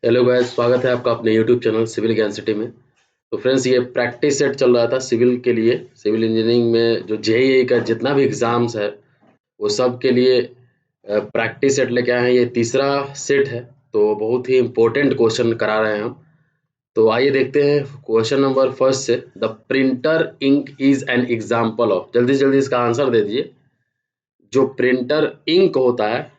Hello guys, स्वागत है आपका अपने यूट्यूब चैनल सिविल ज्ञान सिटी में। तो फ्रेंड्स, ये प्रैक्टिस सेट चल रहा था सिविल के लिए। सिविल इंजीनियरिंग में जो जेईई का जितना भी एग्जाम्स है वो सब के लिए प्रैक्टिस सेट लेके आए हैं। ये तीसरा सेट है, तो बहुत ही इम्पोर्टेंट क्वेश्चन करा रहे हैं हम। तो आइए देखते हैं क्वेश्चन नंबर फर्स्ट से। The printer ink is an example of, जल्दी से जल्दी इसका आंसर दे दीजिए। जो प्रिंटर इंक होता है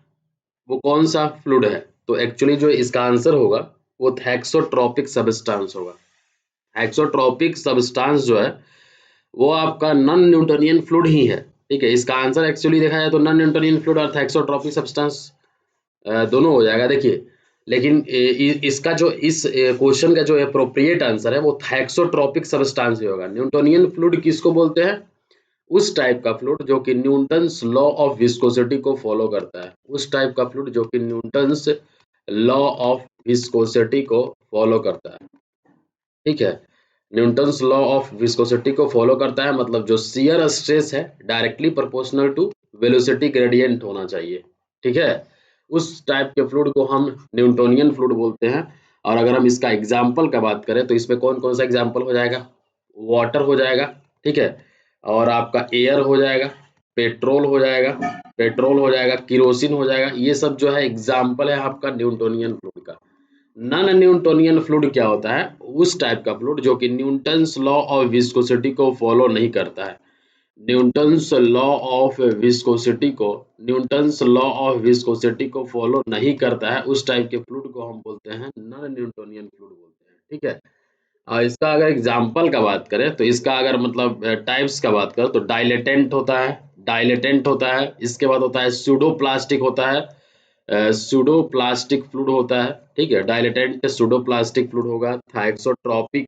वो कौन सा फ्लूइड है? तो एक्चुअली जो इसका आंसर होगा वो थैक्सोट्रॉपिक सब्सटेंस होगा। थैक्सोट्रॉपिक सब्सटेंस जो है वो आपका नॉन न्यूटोनियन फ्लूइड ही है। ठीक है, इसका आंसर एक्चुअली देखा जाए तो नॉन न्यूटोनियन फ्लूइड और थैक्सोट्रॉपिक सब्सटेंस दोनों हो जाएगा। देखिए, लेकिन इसका जो इस क्वेश्चन का जो अप्रोप्रिएट आंसर है वो थैक्सोट्रॉपिक सब्सटेंस ही होगा। न्यूटोनियन फ्लूइड किसको बोलते हैं? उस टाइप का फ्लूइड जो कि न्यूटन्स लॉ ऑफ विस्कोसिटी को फॉलो करता है। उस टाइप का फ्लूइड जो कि न्यूटन्स लॉ ऑफ विस्कोसिटी को फॉलो करता है। ठीक है, न्यूटन्स लॉ ऑफ विस्कोसिटी को फॉलो करता है, मतलब जो शियर स्ट्रेस है directly proportional to velocity gradient होना चाहिए। ठीक है, उस टाइप के फ्लूइड को हम न्यूटोनियन फ्लूइड बोलते हैं। और अगर हम इसका एग्जाम्पल का बात करें तो इसमें कौन कौन सा एग्जाम्पल हो जाएगा? वाटर हो जाएगा, ठीक है, और आपका एयर हो जाएगा, पेट्रोल हो जाएगा, किरोसिन हो जाएगा। ये सब जो है एग्जाम्पल है आपका न्यूटोनियन फ्लूइड का। नॉन न्यूटोनियन फ्लूइड क्या होता है? उस टाइप का फ्लूइड जो कि न्यूटन्स लॉ ऑफ विस्कोसिटी को फॉलो नहीं करता है। न्यूटन्स लॉ ऑफ विस्कोसिटी को न्यूटन्स लॉ ऑफ विस्कोसिटी को फॉलो नहीं करता है, उस टाइप के फ्लूइड को हम बोलते हैं नॉन न्यूटोनियन फ्लूइड बोलते हैं। ठीक है, इसका अगर एग्जाम्पल का बात करें तो इसका अगर मतलब टाइप्स का बात करें तो डाइलेटेंट होता है, इसके बाद होता है सूडो प्लास्टिक होता है, सूडो प्लास्टिक फ्लूइड होता है। ठीक है, डाइलेटेंट सूडो प्लास्टिक फ्लूइड होगा, थाइक्सो ट्रॉपिक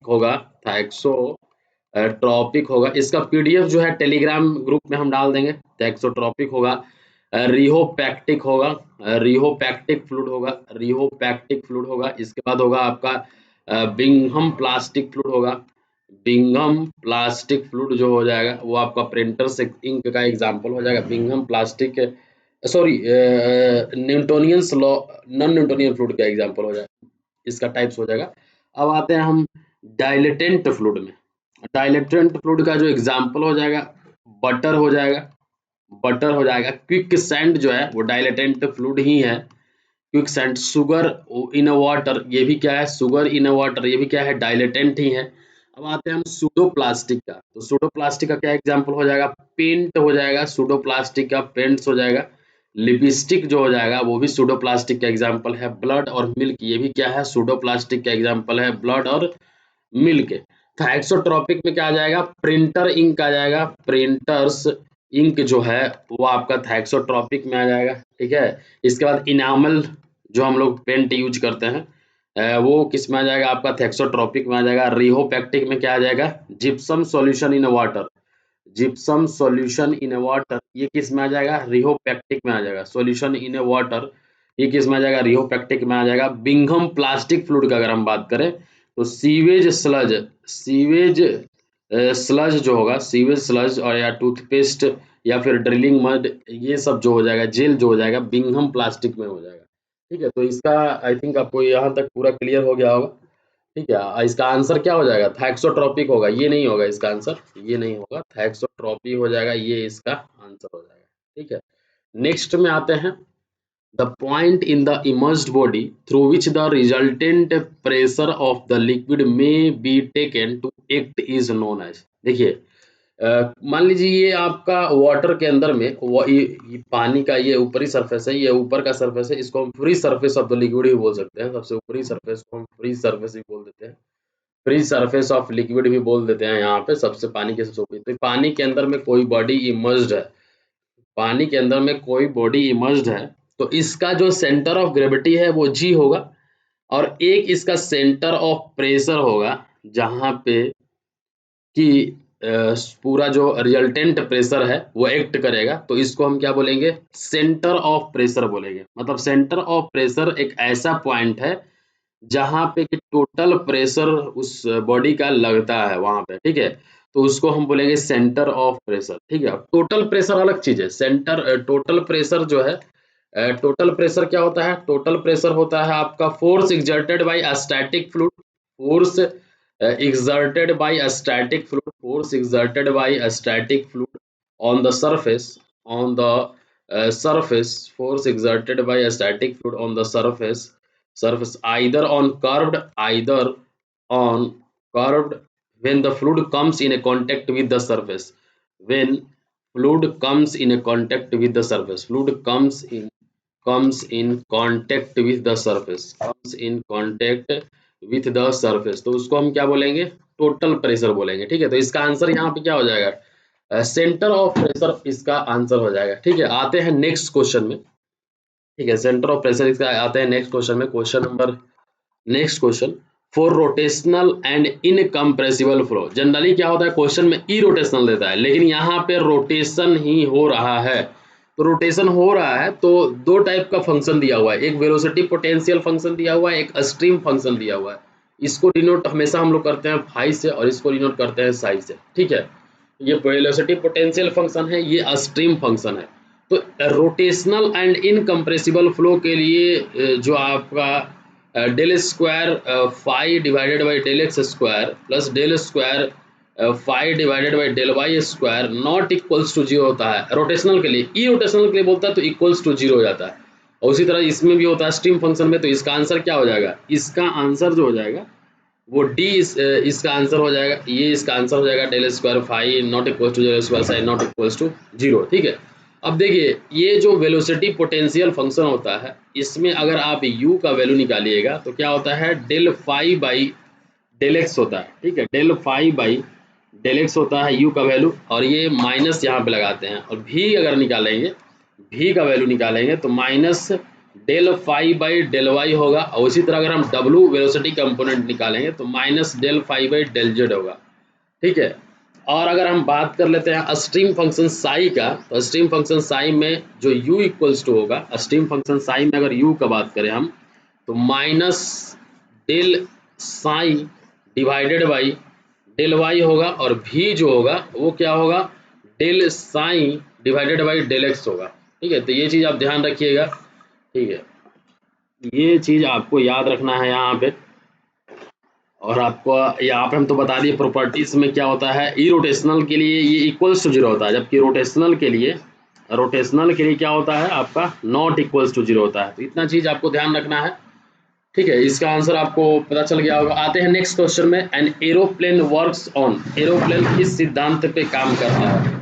होगा। इसका पीडीएफ जो है टेलीग्राम ग्रुप में हम डाल देंगे। थैक्सोट्रॉपिक होगा, रिहोपैक्टिक होगा, रिहोपैक्टिक फ्लूइड होगा। इसके बाद होगा आपका बिंघम प्लास्टिक फ्लूइड होगा। बिंघम प्लास्टिक फ्लूइड जो हो जाएगा वो आपका प्रिंटर से इंक का एग्जांपल हो जाएगा। Bingham plastic, sorry, Newtonian law non Newtonian fluid का एग्जांपल हो जाएगा। इसका टाइप्स हो जाएगा। अब आते हैं हम डाइलेटेंट फ्लूइड में। डाइलेटेंट फ्लूइड का जो एग्जांपल हो जाएगा बटर हो जाएगा। क्विक सैंड जो है वो डाइलेटेंट फ्लूइड ही है। Quick sand, sugar in water, ये भी क्या है? शुगर इन वाटर, ये भी क्या है? डाइलेटेंट ही है। अब आते हैं हम सूडो प्लास्टिक का। तो सूडो प्लास्टिक का क्या एग्जांपल हो जाएगा? पेंट हो जाएगा, सूडो प्लास्टिक का पेंट्स हो जाएगा। लिपस्टिक जो हो जाएगा वो भी सूडो प्लास्टिक का एग्जांपल है। ब्लड और मिल्क, ये भी क्या है? सूडो प्लास्टिक का एग्जांपल है, ब्लड और मिल्क। थाइक्सोट्रॉपिक में क्या आ जाएगा? प्रिंटर इंक आ जाएगा। प्रिंटर्स इंक जो है वो आपका थाइक्सोट्रॉपिक में आ जाएगा। ठीक है, इसके बाद इनामल जो हम लोग पेंट यूज करते हैं वो किस में आ जाएगा? आपका थैक्सोट्रॉपिक में आ जाएगा। रिहोपैक्टिक में क्या आ जाएगा? Gypsum solution in water. Gypsum solution in water, ये किस में आ जाएगा? रिहोपैक्टिक में आ जाएगा। सॉल्यूशन इन वाटर, ये किस में आ जाएगा? रिहोपैक्टिक में आ जाएगा। बिंघम प्लास्टिक फ्लूइड का अगर हम बात करें तो सीवेज स्लज जो होगा, सीवेज स्लज और या टूथपेस्ट या फिर ड्रिलिंग मड, ये सब जो हो जाएगा, जेल जो हो जाएगा, बिंघम प्लास्टिक में हो जाएगा। ठीक है, तो इसका आई थिंक आपको यहाँ तक पूरा क्लियर हो गया होगा। ठीक है, इसका आंसर क्या हो जाएगा? थैक्सोट्रॉपिक होगा, ये नहीं होगा इसका आंसर, ये नहीं होगा, थैक्सोट्रॉपी हो जाएगा, ये इसका आंसर हो जाएगा। ठीक है, नेक्स्ट में आते हैं। The point in the immersed body through which the resultant pressure of the liquid may be taken to act is known as. देखिए, मान लीजिए ये आपका वाटर के अंदर में ये पानी का ये ऊपरी सरफेस है, ये ऊपर का सरफेस है, इसको हम free surface of the liquid भी बोल सकते हैं। सबसे ऊपरी सरफेस को हम फ्री सरफेस भी बोल देते हैं, फ्री सरफेस ऑफ लिक्विड भी बोल देते हैं। यहाँ पे सबसे पानी के सबसे ऊपरी, तो पानी के अंदर में कोई बॉडी इमर्स्ड है, पानी के अंदर में कोई बॉडी इमर्स्ड है, तो इसका जो सेंटर ऑफ ग्रेविटी है वो जी होगा, और एक इसका सेंटर ऑफ प्रेशर होगा जहाँ पे कि पूरा जो रिजल्टेंट प्रेशर है वो एक्ट करेगा, तो इसको हम क्या बोलेंगे? सेंटर ऑफ प्रेशर बोलेंगे। मतलब सेंटर ऑफ प्रेशर एक ऐसा पॉइंट है जहाँ पे कि टोटल प्रेशर उस बॉडी का लगता है वहां पे। ठीक है, तो उसको हम बोलेंगे सेंटर ऑफ प्रेशर। ठीक है, टोटल प्रेशर अलग चीज है। टोटल प्रेशर जो है टोटल प्रेशर क्या होता है? टोटल प्रेशर होता है आपका force exerted by a static fluid, force exerted by a static fluid, force exerted by a static fluid on the surface, on the surface, force exerted by a static fluid on the surface either on curved, either on curved, when the fluid comes in a contact with the surface, when fluid comes in a contact with the surface, fluid comes in contact with the surface, comes in contact with the surface, तो उसको हम क्या बोलेंगे? Total pressure बोलेंगे। ठीक है, तो इसका आंसर यहाँ पे क्या हो जाएगा? सेंटर ऑफ प्रेशर इसका आंसर हो जाएगा। ठीक है, आते हैं नेक्स्ट क्वेश्चन में। ठीक है, सेंटर ऑफ प्रेशर इसका आते हैं नेक्स्ट क्वेश्चन में। Question number next question, for rotational and incompressible flow. Generally क्या होता है, क्वेश्चन में ई रोटेशनल देता है, लेकिन यहाँ पे रोटेशन ही हो रहा है। तो रोटेशन हो रहा है तो दो टाइप का फंक्शन दिया हुआ है, एक वेलोसिटी पोटेंशियल फंक्शन दिया हुआ है, एक स्ट्रीम फंक्शन दिया हुआ है। इसको डिनोट हमेशा हम लोग करते हैं फाई से और इसको डिनोट करते हैं साई से। ठीक है, ये वेलोसिटी पोटेंशियल फंक्शन है, ये स्ट्रीम फंक्शन है। तो रोटेशनल एंड इनकम्प्रेसिबल फ्लो के लिए जो आपका del square phi divided by del X square plus del square phi divided by del Y square not equals to zero होता है रोटेशनल के लिए। ई रोटेशनल के लिए बोलता है तो इक्वल्स टू जीरो हो जाता है, और उसी तरह इसमें भी होता है स्ट्रीम फंक्शन में। तो इसका आंसर क्या हो जाएगा? इसका आंसर जो हो जाएगा वो डी इसका आंसर हो जाएगा, ये इसका आंसर हो जाएगा del square phi not equals to zero square sine not equals to zero. ठीक है, अब देखिए ये जो वेलोसिटी पोटेंशियल फंक्शन होता है, इसमें अगर आप u का वैल्यू निकालिएगा तो क्या होता है? Del phi by del X होता है। ठीक है, del phi by del X होता है u का वैल्यू, और ये माइनस यहाँ पे लगाते हैं, और v अगर निकालेंगे, v का वैल्यू निकालेंगे तो minus del phi by del Y होगा, और उसी तरह अगर हम w वेलोसिटी कंपोनेंट निकालेंगे तो minus del phi by del Z होगा। ठीक है, और अगर हम बात कर लेते हैं स्ट्रीम फंक्शन साई का, तो स्ट्रीम फंक्शन साई में जो u इक्वल्स टू होगा, स्ट्रीम फंक्शन साई में अगर u का बात करें हम, तो minus del psi divided by del Y होगा, और v जो होगा वो क्या होगा? Del psi divided by del x होगा। ठीक है, तो ये चीज़ आप ध्यान रखिएगा। ठीक है, ये चीज़ आपको याद रखना है यहाँ पे। और आपको यहाँ पे हम तो बता दिए प्रॉपर्टीज में क्या होता है, ई रोटेशनल के लिए ये इक्वल्स टू जीरो होता है, जबकि रोटेशनल के लिए क्या होता है आपका? नॉट इक्वल्स टू जीरो होता है। तो इतना चीज़ आपको ध्यान रखना है। ठीक है, इसका आंसर आपको पता चल गया होगा। आते हैं नेक्स्ट क्वेश्चन में, an aeroplane works on. Aeroplane किस सिद्धांत पे काम करता है?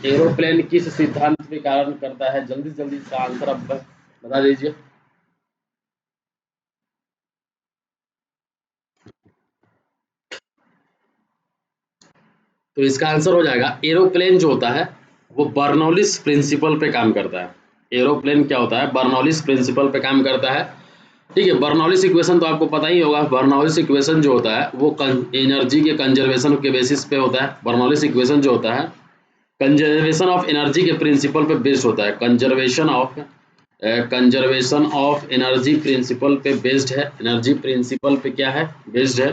एरोप्लेन किस सिद्धांत पे काम करता है? जल्दी जल्दी इसका आंसर आप बता दीजिए। तो इसका आंसर हो जाएगा, एरोप्लेन जो होता है वो बर्नौलिस प्रिंसिपल पे काम करता है। एरोप्लेन क्या होता है? बर्नौलिस प्रिंसिपल पे काम करता है। ठीक है, बर्नौलिस इक्वेशन तो आपको पता ही होगा। बर्नौलिस इक्वेशन जो होता है वो एनर्जी के कंजर्वेशन के बेसिस पे होता है। बर्नौलिस इक्वेशन जो होता है कंजर्वेशन ऑफ एनर्जी के प्रिंसिपल पे बेस्ड होता है। कंजर्वेशन ऑफ एनर्जी प्रिंसिपल पे बेस्ड है। एनर्जी प्रिंसिपल पे क्या है? बेस्ड है।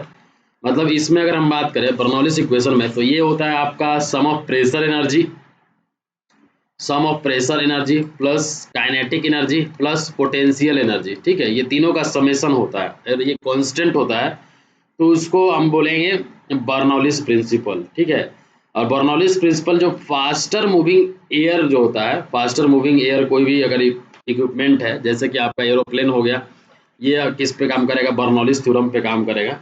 मतलब इसमें अगर हम बात करें बर्नौलिस इक्वेशन में, तो ये होता है आपका sum of pressure energy plus kinetic energy plus potential energy. ठीक है, ये तीनों का समेशन होता है और ये कांस्टेंट होता है, तो उसको हम बोलेंगे बर्नौलिस प्रिंसिपल। ठीक है, और बर्नौलिस प्रिंसिपल जो फास्टर मूविंग एयर जो होता है, फास्टर मूविंग एयर कोई भी अगर इक्विपमेंट है, जैसे कि आपका एरोप्लेन हो गया, ये किस पे काम करेगा? बर्नौलिस थ्योरम पे काम करेगा।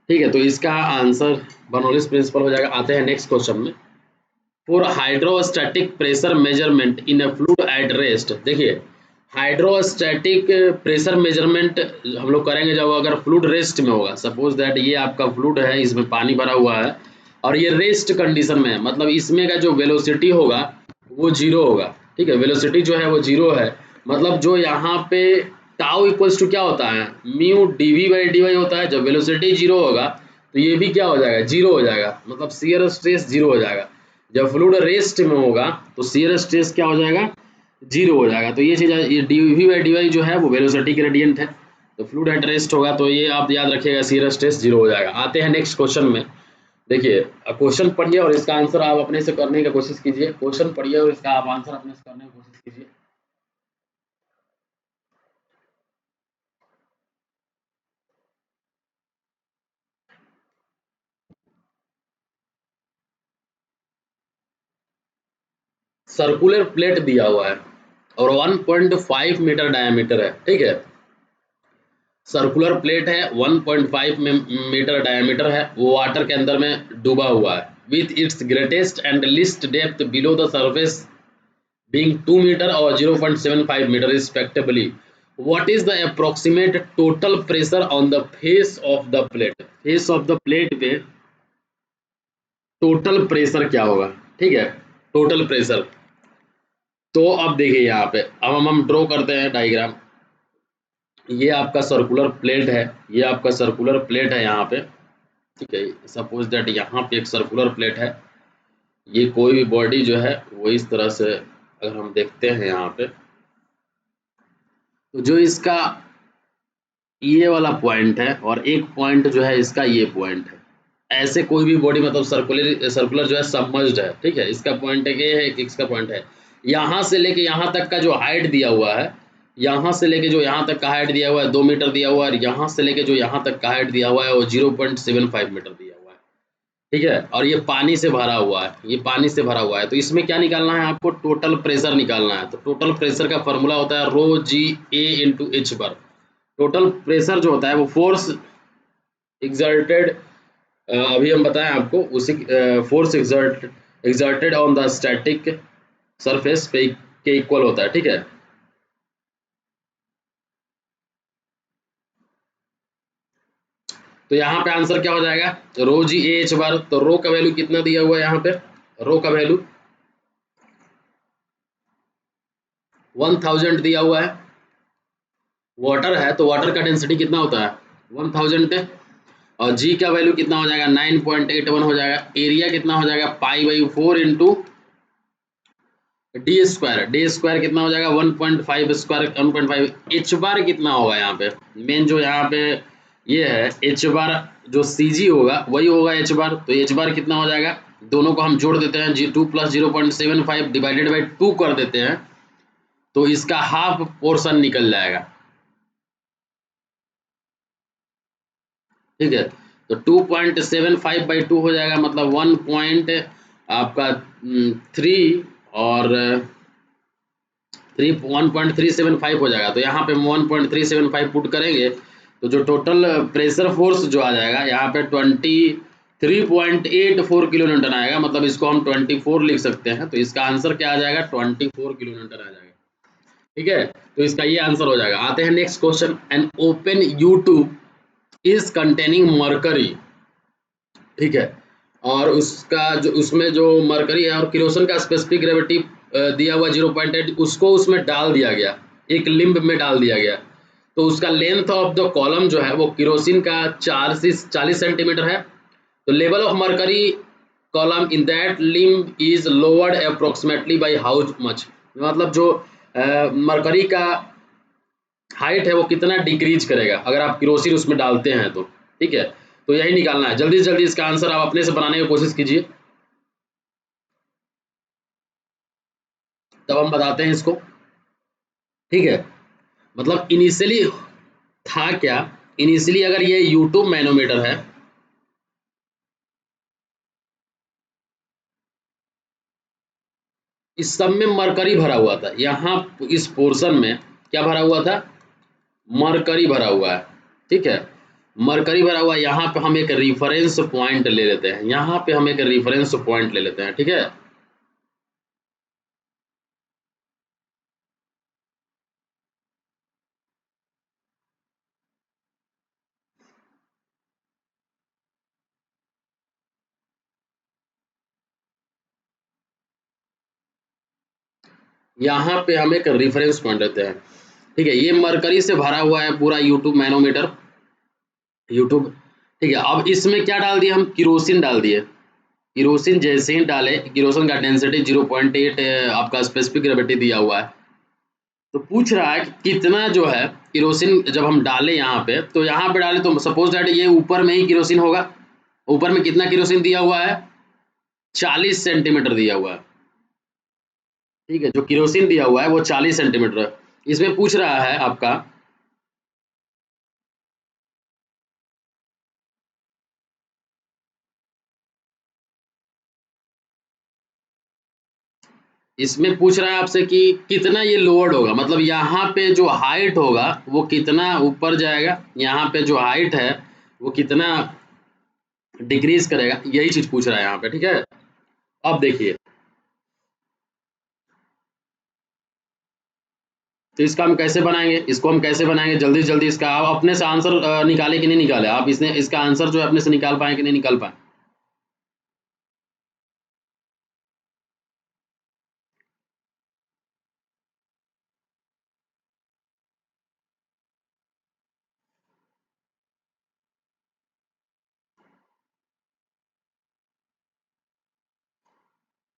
ठीक है, तो इसका आंसर बर्नौलिस प्रिंसिपल हो जाएगा। आते हैं नेक्स्ट क्वेश्चन में, for hydrostatic pressure measurement in a fluid at rest. देखिए, हाइड्रोस्टैटिक प्रेशर मेजरमेंट हम लोग करेंगे जब अगर फ्लूइड रेस्ट में होगा। सपोज दैट ये आपका फ्लूइड है, इसमें पानी भरा हुआ है और ये रेस्ट कंडीशन में है, मतलब इसमें का जो वेलोसिटी होगा वो जीरो होगा। ठीक है, वेलोसिटी जो है वो जीरो है, मतलब जो यहाँ पे टाउ इक्वल्स टू क्या होता है? Mu DV by D Y होता है। जब वेलोसिटी जीरो होगा तो ये भी क्या हो जाएगा? जीरो हो जाएगा, मतलब शियर स्ट्रेस जीरो हो जाएगा। जब फ्लूइड रेस्ट में होगा तो शियर स्ट्रेस क्या हो जाएगा? जीरो हो जाएगा। तो ये चीज़, ये डीवी बाई डी वाई जो है वो वेलोसिटी ग्रेडियंट है। तो फ्लूइड एट रेस्ट होगा तो ये आप याद रखिएगा, शियर स्ट्रेस जीरो हो जाएगा। आते हैं नेक्स्ट क्वेश्चन में, देखिए क्वेश्चन पढ़िए और इसका आंसर आप अपने से करने की कोशिश कीजिए। क्वेश्चन पढ़िए और इसका आप आंसर अपने से करने की कोशिश कीजिए। सर्कुलर प्लेट दिया हुआ है और 1.5 मीटर डायमीटर है, ठीक है। सर्कुलर प्लेट है, 1.5 मीटर डायमीटर है, वो वाटर के अंदर में डूबा हुआ है, with its greatest and list depth below the surface being 2 meter or 0.75 meter respectively. What is the approximate total pressure on the face of the plate? Face of the plate पे total pressure क्या होगा, ठीक है, total pressure. तो अब देखिए यहाँ पे अब हम ड्रॉ करते हैं डायग्राम। ये आपका सर्कुलर प्लेट है, ये आपका सर्कुलर प्लेट है यहाँ पे, ठीक है। सपोज दैट यहाँ पे एक सर्कुलर प्लेट है, ये कोई भी बॉडी जो है वो इस तरह से अगर हम देखते हैं यहाँ पे, तो जो इसका ये वाला पॉइंट है और एक पॉइंट जो है इसका ये पॉइंट है। ऐसे कोई भी बॉडी मतलब सर्कुलर जो है सबमर्ज्ड है, ठीक है। इसका पॉइंट एक ये है, एक इसका पॉइंट है। यहाँ से लेके यहाँ तक का जो हाइट दिया हुआ है, यहाँ से लेके जो यहाँ तक का हाइट दिया हुआ है 2 मीटर दिया हुआ है, और यहाँ से लेके जो यहाँ तक का हाइट दिया हुआ है वो 0.75 मीटर दिया हुआ है, ठीक है। और ये पानी से भरा हुआ है, ये पानी से भरा हुआ है। तो इसमें क्या निकालना है आपको, टोटल प्रेशर निकालना है। तो टोटल प्रेशर का फॉर्मूला होता है रो जी ए इंटू एच बार। टोटल प्रेशर जो होता है वो फोर्स एग्जर्टेड, अभी हम बताएं आपको उसी force exerted on the static surface पे के इक्वल होता है, ठीक है। तो यहाँ पे आंसर क्या हो जाएगा, रो जी ए एच बार। तो रो का वैल्यू कितना दिया हुआ है यहाँ पे, रो का वैल्यू 1000 दिया हुआ है। वाटर है तो वाटर का डेंसिटी कितना होता है 1000 पे, और जी का वैल्यू कितना हो जाएगा 9.81 हो जाएगा। एरिया कितना हो जाएगा π/4 इंटू डी स्क्वायर कितना हो जाएगा 1.5 स्क्वायर 1.5। एच बार कितना होगा यहाँ पे, मेन जो यहाँ पे ये है एच बार, जो सी जी होगा वही होगा एच बार। तो एच बार कितना हो जाएगा, दोनों को हम जोड़ देते हैं, जी 2 प्लस 0.75 डिवाइडेड बाई 2 कर देते हैं, तो इसका हाफ पोर्शन निकल जाएगा, ठीक है। तो 2.75/2 हो जाएगा, मतलब 1 पॉइंट आपका 3 और 1.375 हो जाएगा। तो यहाँ पे 1.375 पुट करेंगे तो जो टोटल प्रेशर फोर्स जो आ जाएगा यहाँ पे 23.84 किलो न्यूटन आएगा। मतलब इसको हम 24 लिख सकते हैं। तो इसका आंसर क्या आ जाएगा 24 किलो न्यूटन आ जाएगा, ठीक है। तो इसका ये आंसर हो जाएगा। आते हैं next question. An open U2 is containing mercury, ठीक है। और उसका जो उसमें जो मरकरी है और किरोसिन का स्पेसिफिक ग्रेविटी दिया हुआ 0.8, उसको उसमें डाल दिया गया, एक लिम्ब में डाल दिया गया। तो उसका लेंथ ऑफ द कॉलम जो है वो किरोसिन का 4 से 40 सेंटीमीटर है। तो level of mercury column in that limb is lowered approximately by how much, मतलब जो मरकरी का हाइट है वो कितना डिक्रीज करेगा अगर आप किरोसिन उसमें डालते हैं तो, ठीक है। तो यही निकालना है। जल्दी से जल्दी इसका आंसर आप अपने से बनाने की कोशिश कीजिए, तब हम बताते हैं इसको, ठीक है। मतलब इनिशियली था क्या, इनिशियली अगर ये यूट्यूब मैनोमीटर है, इस सब में मरकरी भरा हुआ था। यहाँ इस पोर्शन में क्या भरा हुआ था, मरकरी भरा हुआ है, ठीक है। मरकरी भरा हुआ है। यहाँ पे हम एक रिफरेंस पॉइंट ले लेते हैं, यहाँ पे हम एक रिफरेंस पॉइंट ले लेते हैं, ठीक है। यहाँ पे हम एक रेफरेंस पॉइंट लेते हैं, ठीक है। ये मरकरी से भरा हुआ है पूरा यूट्यूब मैनोमीटर, यूट्यूब, ठीक है। अब इसमें क्या डाल दिया, हम किरोसिन डाल दिए। किरोसिन जैसे ही डाले, किरोसिन का डेंसिटी 0.8 आपका स्पेसिफिक ग्रेविटी दिया हुआ है। तो पूछ रहा है कि कितना जो है किरोसिन जब हम डालें यहाँ पे, तो यहाँ पे डालें तो सपोज दैट ये ऊपर में ही किरोसिन होगा, ऊपर में कितना केरोसिन दिया हुआ है, 40 सेंटीमीटर दिया हुआ है, ठीक है। जो केरोसिन दिया हुआ है वो 40 सेंटीमीटर है। इसमें पूछ रहा है आपका इसमें पूछ रहा है आपसे कि कितना ये लोअर्ड होगा, मतलब यहाँ पे जो हाइट होगा वो कितना ऊपर जाएगा, यहाँ पे जो हाइट है वो कितना डिक्रीज करेगा, यही चीज पूछ रहा है यहाँ पे, ठीक है। अब देखिए, तो इसका हम कैसे बनाएंगे, इसको हम कैसे बनाएंगे जल्दी जल्दी इसका आप अपने से आंसर निकाले कि नहीं निकाले, आप इसने इसका आंसर जो है अपने से निकाल पाए कि नहीं निकाल पाए।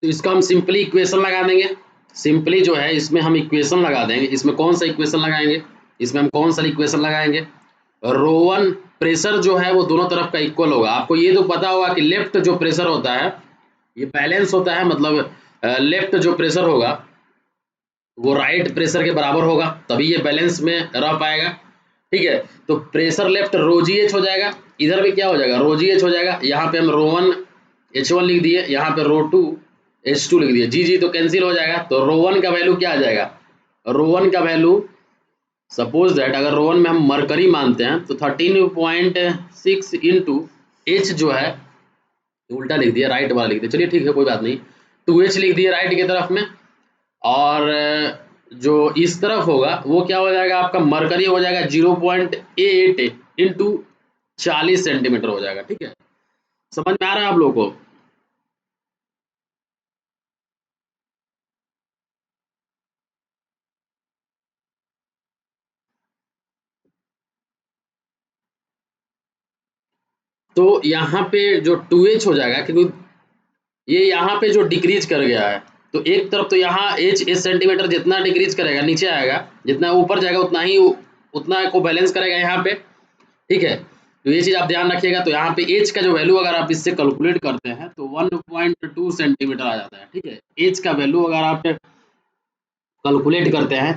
तो इसका हम सिंपली इक्वेशन लगा देंगे, सिंपली जो है इसमें हम इक्वेशन लगा देंगे। इसमें कौन सा इक्वेशन लगाएंगे, इसमें हम कौन सा इक्वेशन लगाएंगे, रो1 प्रेशर जो है वो दोनों तरफ का इक्वल होगा। आपको ये तो पता होगा कि लेफ्ट जो प्रेशर होता है ये बैलेंस होता है, मतलब लेफ्ट जो प्रेशर होगा वो राइट प्रेशर के बराबर होगा, तभी ये बैलेंस में रह पाएगा, ठीक है। तो प्रेशर लेफ्ट रो जी एच हो जाएगा, इधर भी क्या हो जाएगा, रो जी एच हो जाएगा। यहाँ पे हम रो1 H1 लिख दिए, यहाँ पे रो2 H2 लिख दिए, जी जी तो कैंसिल हो जाएगा। तो रो1 का वैल्यू क्या आ जाएगा, रो1 का वैल्यू सपोज दैट अगर रो1 में हम मरकरी मानते हैं तो 13.6 इंटू एच जो है उल्टा लिख दिया, राइट वाला लिख दिया, चलिए ठीक है कोई बात नहीं, 2H लिख दिया राइट की तरफ में, और जो इस तरफ होगा वो क्या हो जाएगा, आपका मरकरी हो जाएगा 0.8 इंटू 40 सेंटीमीटर हो जाएगा, ठीक है। समझ में आ रहा है आप लोगों को। तो यहाँ पे जो 2H हो जाएगा, क्योंकि ये यहाँ पे जो डिक्रीज कर गया है, तो एक तरफ तो यहाँ H इस सेंटीमीटर जितना डिक्रीज करेगा नीचे आएगा, जितना ऊपर जाएगा उतना ही उतना को बैलेंस करेगा यहाँ पे, ठीक है। तो ये चीज आप ध्यान रखिएगा। तो यहाँ पे एच का जो वैल्यू अगर आप इससे कैलकुलेट करते हैं तो 1.2 सेंटीमीटर आ जाता है, ठीक है। एच का वैल्यू अगर आप कैलकुलेट करते हैं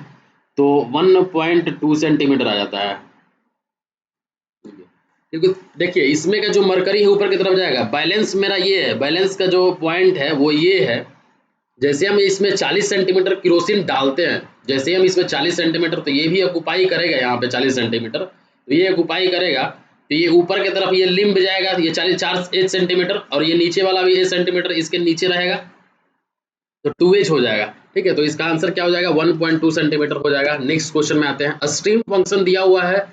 तो 1.2 सेंटीमीटर आ जाता है, क्योंकि देखिए इसमें का जो मरकरी है ऊपर की तरफ जाएगा, बैलेंस मेरा ये है, बैलेंस का जो पॉइंट है वो ये है। जैसे हम इसमें 40 सेंटीमीटर केरोसिन डालते हैं, जैसे हम इसमें 40 सेंटीमीटर, तो ये भी ऑक्युपाई करेगा यहाँ पे 40 सेंटीमीटर, तो ये ऑक्युपाई करेगा, तो ये ऊपर की तरफ ये लिम्ब जाएगा, ये 4 सेंटीमीटर, और ये नीचे वाला भी 1 सेंटीमीटर इसके नीचे रहेगा, तो 2H हो जाएगा, ठीक है। तो इसका आंसर क्या हो जाएगा, 1.2 सेंटीमीटर हो जाएगा। नेक्स्ट क्वेश्चन में आते हैं। स्ट्रीम फंक्शन दिया हुआ है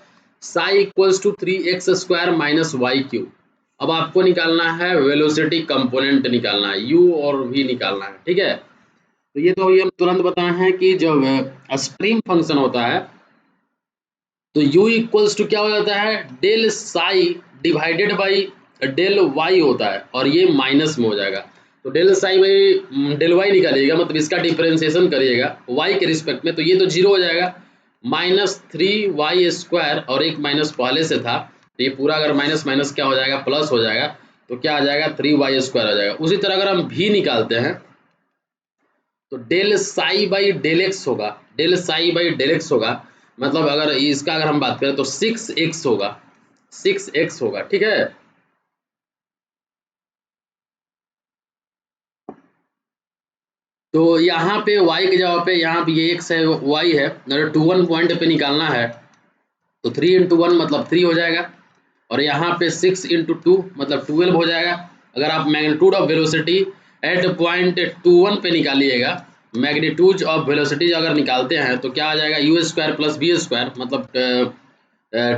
psi equals to 3x square minus Y Q. अब आपको निकालना है वेलोसिटी कंपोनेंट, निकालना है u और v निकालना है, ठीक है। तो ये तो अभी हम तुरंत बताए हैं कि जब स्ट्रीम फंक्शन होता है तो u इक्वल्स टू क्या हो जाता है, del psi divided by del y होता है, और ये माइनस में हो जाएगा। तो del psi by del y निकालिएगा, मतलब इसका डिफरेंशिएशन करिएगा y के रिस्पेक्ट में, तो ये तो जीरो हो जाएगा, -3y² और एक माइनस पहले से था, तो ये पूरा अगर माइनस माइनस क्या हो जाएगा, प्लस हो जाएगा, तो क्या आ जाएगा 3y² हो जाएगा। उसी तरह अगर हम v निकालते हैं तो del psi by del x होगा, del psi by del x होगा, मतलब अगर इसका अगर हम बात करें तो 6x होगा, 6x होगा, ठीक है। तो यहाँ पे y के जगह पे यहाँ पे ये x है, y है, अगर 2 1 पॉइंट पे निकालना है तो 3 × 1 मतलब 3 हो जाएगा, और यहाँ पे 6 × 2 मतलब 12 हो जाएगा। अगर आप magnitude of velocity at point 21 पे निकालिएगा, मैग्नीट्यूड ऑफ वेलोसिटी अगर निकालते हैं तो क्या आ जाएगा, u² प्लस v² मतलब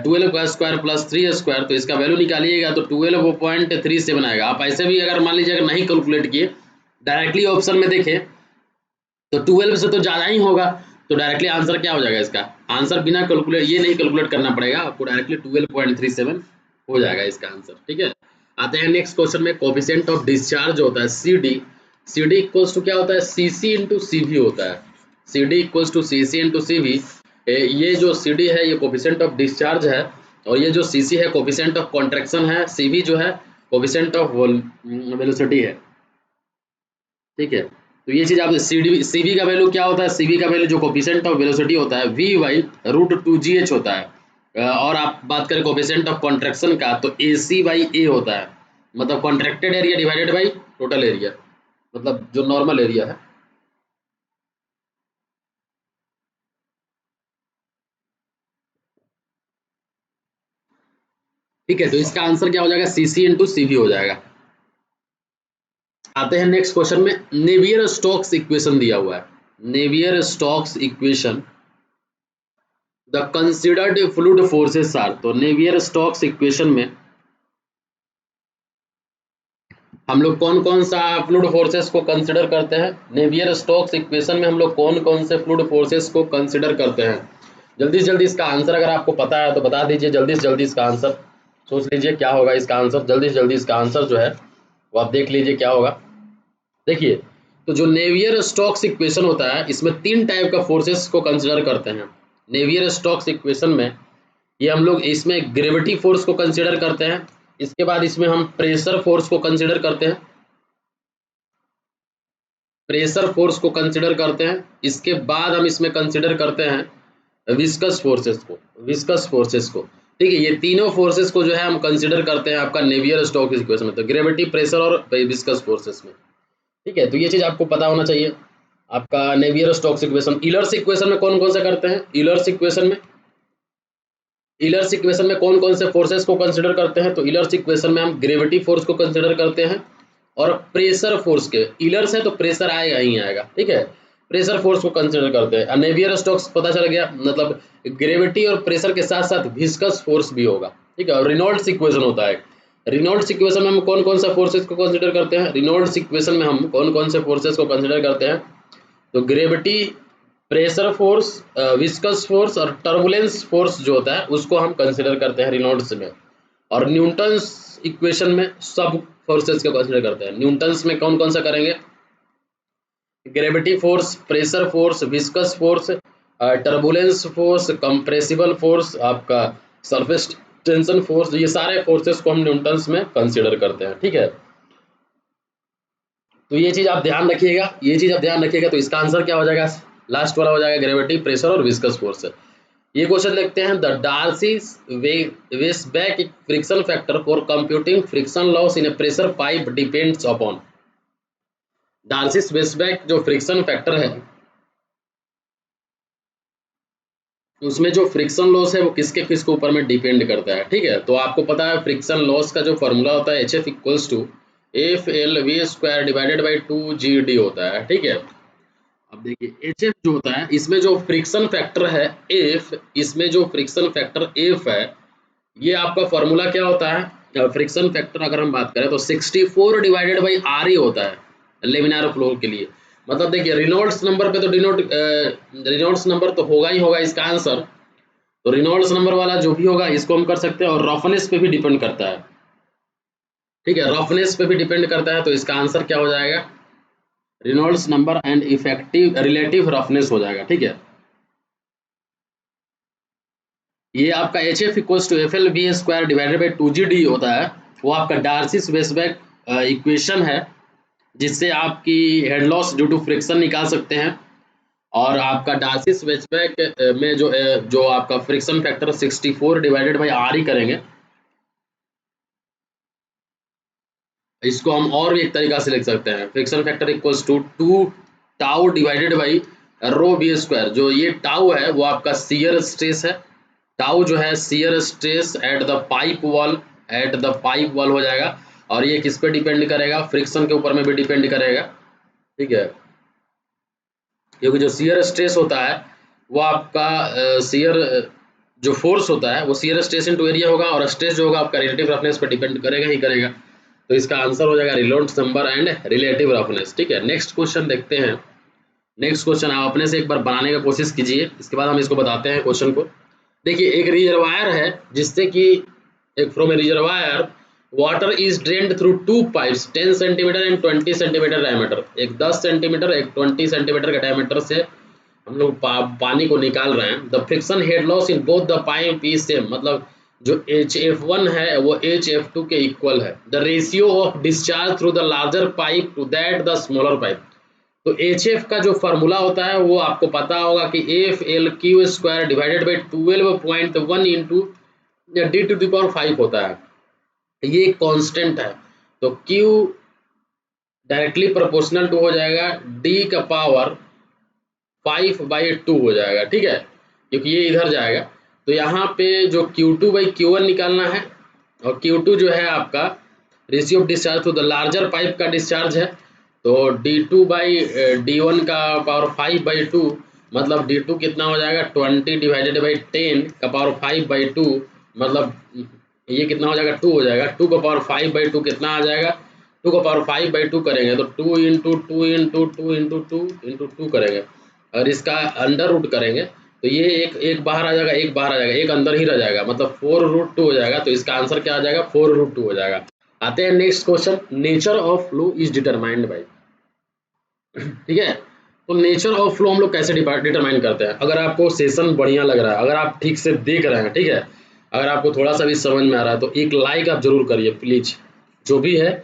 12² प्लस 3² तो इसका वैल्यू निकालिएगा तो 12.37 आएगा। आप ऐसे भी अगर मान लीजिए अगर नहीं कैलकुलेट किए, डायरेक्टली ऑप्शन में देखें तो 12 से तो ज़्यादा ही होगा, तो डायरेक्टली आंसर क्या हो जाएगा, इसका आंसर बिना कैलकुलेट ये नहीं कैलकुलेट करना पड़ेगा आपको, डायरेक्टली 12.37 हो जाएगा इसका आंसर, ठीक है। आते हैं नेक्स्ट क्वेश्चन में। कोफिशिएंट ऑफ डिस्चार्ज होता है सी डी इक्वल्स टू क्या होता है, सी सी इंटू सी वी होता है, C D equals to C C into C V. ये जो सी डी है ये कोफिशिएंट ऑफ डिस्चार्ज है, और ये जो सी सी है कोफिशिएंट ऑफ कॉन्ट्रैक्शन है, सी वी जो है कोफिशिएंट ऑफ वेलोसिटी है, ठीक है। तो ये चीज आप सीवी का वैल्यू क्या होता है, सीवी का वैल्यू जो कोफिशिएंट ऑफ वेलोसिटी होता है वी बाई रूट 2GH होता है। और आप बात करें कोफिशिएंट ऑफ कॉन्ट्रैक्शन का तो AC बाई A होता है, मतलब contracted area divided by total area, मतलब जो नॉर्मल एरिया है। ठीक है, तो इसका आंसर क्या हो जाएगा, CC इंटू CV हो जाएगा। आते हैं नेक्स्ट क्वेश्चन में, नेवियर स्टोक्स इक्वेशन दिया हुआ है, Navier Stokes equation the considered fluid forces are. तो नेवियर स्टोक्स इक्वेशन में हम लोग कौन कौन सा फ्लूइड फोर्सेस को कंसिडर करते हैं, नेवियर स्टोक्स इक्वेशन में हम लोग कौन कौन से फ्लूइड फोर्सेस को कंसिडर करते हैं। जल्दी से जल्दी इसका आंसर अगर आपको पता है तो बता दीजिए, जल्दी से जल्दी इसका आंसर सोच लीजिए क्या होगा इसका आंसर, जल्दी से जल्दी इसका आंसर जो है वो आप देख लीजिए क्या होगा। देखिए, तो जो नेवियर स्टोक्स इक्वेशन होता है इसमें 3 टाइप का फोर्सेस को कंसिडर करते हैं। नेवियर स्टोक्स इक्वेशन में ये हम लोग इसमें ग्रेविटी फोर्स को कंसिडर करते हैं, इसके बाद इसमें हम प्रेशर फोर्स को कंसिडर करते हैं, प्रेशर फोर्स को कंसिडर करते हैं, इसके बाद हम इसमें कंसिडर करते हैं विस्कस फोर्सेस को, विस्कस फोर्सेस को। ठीक है, ये तीनों फोर्सेस को जो है हम कंसिडर करते हैं आपका नेवियर स्टोक्स इक्वेशन में, तो ग्रेविटी, प्रेशर और विस्कस फोर्सेस में। ठीक है, तो ये चीज आपको पता होना चाहिए। आपका नेवियर स्टोक्स इक्वेशन, ईलर्स इक्वेशन में कौन कौन सा करते हैं, ईलर्स इक्वेशन में, ईलर्स इक्वेशन में कौन कौन से फोर्सेस को कंसिडर करते हैं, तो ईलर्स इक्वेशन में हम ग्रेविटी फोर्स को कंसिडर करते हैं और प्रेशर फोर्स के, ईलर्स है तो प्रेशर आएगा ही आएगा, ठीक है, प्रेशर फोर्स को कंसिडर करते हैं। नेवियर स्टोक्स पता चल गया, मतलब ग्रेविटी और प्रेशर के साथ साथ विस्कस फोर्स भी होगा, ठीक है। और रिनॉल्ड्स इक्वेशन होता है, रिनॉल्ड्स इक्वेशन में हम कौन कौन सा फोर्सेस को कंसिडर करते हैं, रिनॉल्ड्स इक्वेशन में हम कौन कौन से फोर्सेस को कंसिडर करते हैं, तो gravity, pressure force, viscous force और टर्बुलेंस फोर्स जो होता है उसको हम कंसिडर करते हैं रिनॉल्ड्स में। और न्यूटन्स इक्वेशन में सब फोर्सेस को कंसिडर करते हैं। न्यूटन्स में कौन कौन सा करेंगे, gravity force, pressure force, viscous force, turbulence force, compressible force, आपका सरफेस टेंशन फोर्स, ये सारे फोर्सेस को हम न्यूटन्स में कंसिडर करते हैं, ठीक है। तो ये चीज आप ध्यान रखिएगा, ये चीज आप ध्यान रखिएगा। तो इसका आंसर क्या हो जाएगा, लास्ट वाला हो जाएगा ग्रेविटी, प्रेशर और विस्कस फोर्स। ये क्वेश्चन देखते हैं, the Darcy Weisbach friction factor for computing friction loss in a pressure pipe depends upon. Darcy Weisbach जो फ्रिक्शन फैक्टर है उसमें जो फ्रिक्शन लॉस है वो किसके किसके ऊपर में डिपेंड करता है, ठीक है। तो आपको पता है फ्रिक्शन लॉस का जो फॉर्मूला होता है HF equals to FLV² divided by 2GD होता है, ठीक है। अब देखिए HF जो होता है इसमें जो फ्रिक्शन फैक्टर है F, इसमें जो फ्रिक्शन फैक्टर F है ये आपका फॉर्मूला क्या होता है, फ्रिक्शन फैक्टर अगर हम बात करें तो 64 डिवाइडेड बाई RE होता है लेमिनार फ्लो के लिए। मतलब देखिए रिनॉल्ड्स नंबर पे तो रिनॉल्ड्स नंबर तो होगा ही होगा इसका आंसर, तो रिनॉल्ड्स नंबर वाला जो भी होगा इसको हम कर सकते हैं। और रफनेस पे भी डिपेंड करता है, ठीक है, रफनेस पे भी डिपेंड करता है। तो इसका आंसर क्या हो जाएगा, Reynolds number and effective relative roughness हो जाएगा, ठीक है। ये आपका HF equals to FLV² divided by 2GD होता है, वो आपका डार्सिस वेसबैक इक्वेशन है जिससे आपकी head loss due to friction निकाल सकते हैं। और आपका डार्सिस वेसबैक में जो आपका friction factor 64 divided by RE करेंगे, इसको हम और भी एक तरीका से लिख सकते हैं, friction factor equals to 2 tau divided by ρv²। जो ये टाउ है वो आपका शियर स्ट्रेस है, टाउ जो है shear stress at the pipe wall, at the pipe wall हो जाएगा। और ये किस पे डिपेंड करेगा, फ्रिक्शन के ऊपर में भी डिपेंड करेगा, ठीक है। क्योंकि जो शियर स्ट्रेस होता है वो आपका शियर जो फोर्स होता है वो शियर स्ट्रेस इनटू एरिया होगा, और स्ट्रेस जो होगा आपका रिलेटिव रफनेस पर डिपेंड करेगा ही करेगा। तो इसका आंसर हो जाएगा Reynolds number and relative roughness, ठीक है। नेक्स्ट क्वेश्चन देखते हैं, नेक्स्ट क्वेश्चन आप अपने से एक बार बनाने का कोशिश कीजिए, इसके बाद हम इसको बताते हैं क्वेश्चन को। देखिए एक रिजर्वायर है जिससे कि एक from A reservoir water is drained through 2 pipes 10 centimetre and 20 centimetre diameter. एक 10 सेंटीमीटर एक 20 सेंटीमीटर के डायमीटर से हम लोग पानी को निकाल रहे हैं। The friction head loss in both the pipe is same, मतलब जो HF1 है वो HF2 के इक्वल है। The ratio of discharge through the larger pipe to that the smaller pipe. तो HF का जो फार्मूला होता है वो आपको पता होगा कि FL/Q² divided by 12.1 into D⁵ होता है। ये कांस्टेंट है, तो Q डायरेक्टली प्रोपोर्शनल टू हो जाएगा D⁵ हो जाएगा, ठीक है, क्योंकि ये इधर जाएगा। तो यहाँ पे जो Q2/Q1 निकालना है, और Q2 जो है आपका ratio of discharge to the larger pipe का डिस्चार्ज है, तो D2/D1 का पावर 5/2, मतलब D2 कितना हो जाएगा 20 डिवाइडेड बाई 10 का पावर 5/2, मतलब ये कितना हो जाएगा 2 हो जाएगा। 2 का पावर 5/2 कितना आ जाएगा, 2 का पावर 5/2 करेंगे तो 2 इंटू 2 इंटू 2 इंटू 2 इंटू 2 करेंगे, और इसका अंडर रूट करेंगे तो ये एक बाहर आ जाएगा, एक बाहर आ जाएगा, एक अंदर ही रह जाएगा, मतलब 4√2 हो जाएगा। तो इसका आंसर क्या आ जाएगा 4√2 हो जाएगा। आते हैं next question, nature of flow is determined by, ठीक है। तो नेचर ऑफ फ्लो हम लोग कैसे डिटरमाइन करते हैं। अगर आपको सेशन बढ़िया लग रहा है, अगर आप ठीक से देख रहे हैं, ठीक है, अगर आपको थोड़ा सा भी समझ में आ रहा है तो एक लाइक आप जरूर करिए प्लीज, जो भी है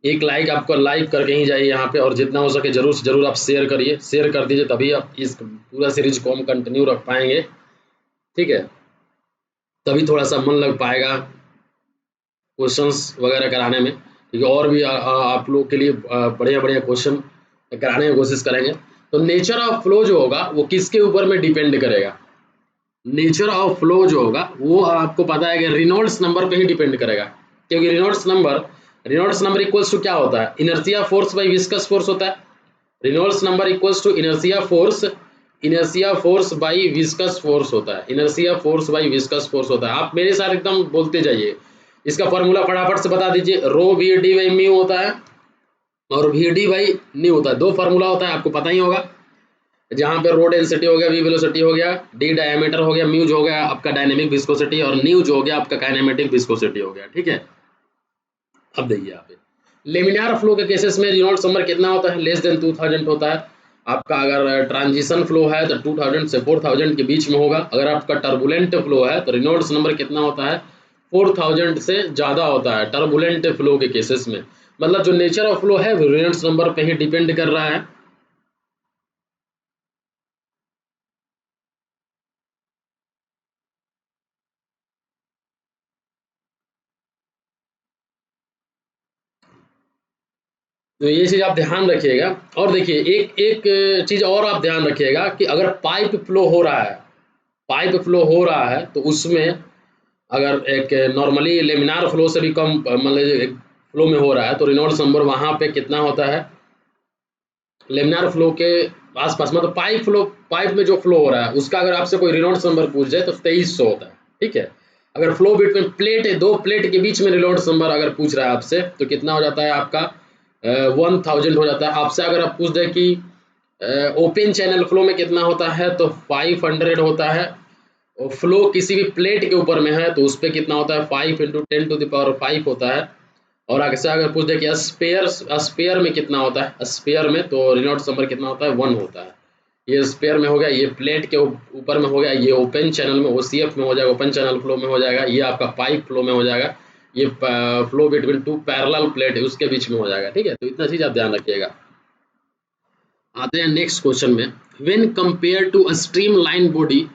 एक लाइक आपको लाइक करके ही जाइए यहाँ पे, और जितना हो सके जरूर से जरूर आप शेयर करिए, शेयर कर दीजिए, तभी आप इस पूरा सीरीज को हम कंटिन्यू रख पाएंगे, ठीक है, तभी थोड़ा सा मन लग पाएगा क्वेश्चंस वगैरह कराने में, क्योंकि और भी आप लोग के लिए बढ़िया बढ़िया क्वेश्चन कराने की कोशिश करेंगे। तो नेचर ऑफ फ्लो जो होगा वो किसके ऊपर में डिपेंड करेगा, नेचर ऑफ फ्लो जो होगा वो आपको पता है कि रेनॉल्ड्स नंबर पे ही डिपेंड करेगा, क्योंकि रेनॉल्ड्स नंबर इक्वल्स टू क्या होता है, inertia force by viscous force होता है। Reynolds number equals to inertia force by viscous force होता है, inertia force by viscous force होता है। आप मेरे साथ एकदम बोलते जाइए, इसका फॉर्मूला फटाफट से बता दीजिए, रो VD बाई म्यू होता है और VD बाई न्यू होता है। दो फार्मूला होता है, आपको पता ही होगा, जहाँ पे रो डेंसिटी हो गया, V वेलोसिटी हो गया, D डायमीटर हो गया, म्यू जो हो गया आपका डायनेमिक विस्कोसिटी, और न्यू जो हो गया आपका काइनेमेटिक विस्कोसिटी हो गया, ठीक है। अब देखिए यहाँ पे लेमिनार फ्लो के केसेस में रेनॉल्ड्स नंबर कितना होता है, लेस देन 2000 होता है। आपका अगर ट्रांजिशन फ्लो है तो 2000 से 4000 के बीच में होगा। अगर आपका टर्बुलेंट फ्लो है तो रेनॉल्ड्स नंबर कितना होता है, 4000 से ज़्यादा होता है टर्बुलेंट फ्लो के केसेस में। मतलब जो नेचर ऑफ फ्लो है वो रेनॉल्ड्स नंबर पे ही डिपेंड कर रहा है। तो ये चीज़ आप ध्यान रखिएगा। और देखिए एक एक चीज़ और आप ध्यान रखिएगा कि अगर पाइप फ्लो हो रहा है तो उसमें अगर एक नॉर्मली लेमिनार फ्लो से भी कम मतलब एक फ्लो में हो रहा है तो रेनॉल्ड्स नंबर वहाँ पे कितना होता है, लेमिनार फ्लो के आसपास, मतलब पाइप में जो फ्लो हो रहा है उसका अगर आपसे कोई रेनॉल्ड्स नंबर पूछ जाए तो 2300 होता है, ठीक है। अगर फ्लो बिटवीन दो प्लेट के बीच में रेनॉल्ड्स नंबर अगर पूछ रहा है आपसे तो कितना हो जाता है आपका 1000 हो जाता है। आपसे अगर आप पूछ दे कि ओपन चैनल फ्लो में कितना होता है तो 500 होता है, और फ्लो किसी भी प्लेट के ऊपर में है तो उस पर कितना होता है 5 × 10⁵ होता है। और आगे से अगर पूछ दे कि स्पेयर में कितना होता है, स्पेयर में तो रेनॉल्ड्स नंबर कितना होता है 1 होता है। ये स्पेयर में हो गया, ये प्लेट के ऊपर में हो गया, ये ओपन चैनल में OCF में हो जाएगा, ओपन चैनल फ्लो में हो जाएगा, ये आपका पाइप फ्लो में हो जाएगा, ये फ्लो बिटवीन 2 पैरेलल प्लेट है उसके बीच में हो जाएगा, ठीक है। तो इतना चीज आप ध्यान रखिएगा। आते हैं नेक्स्ट क्वेश्चन में, when compare to a stream line body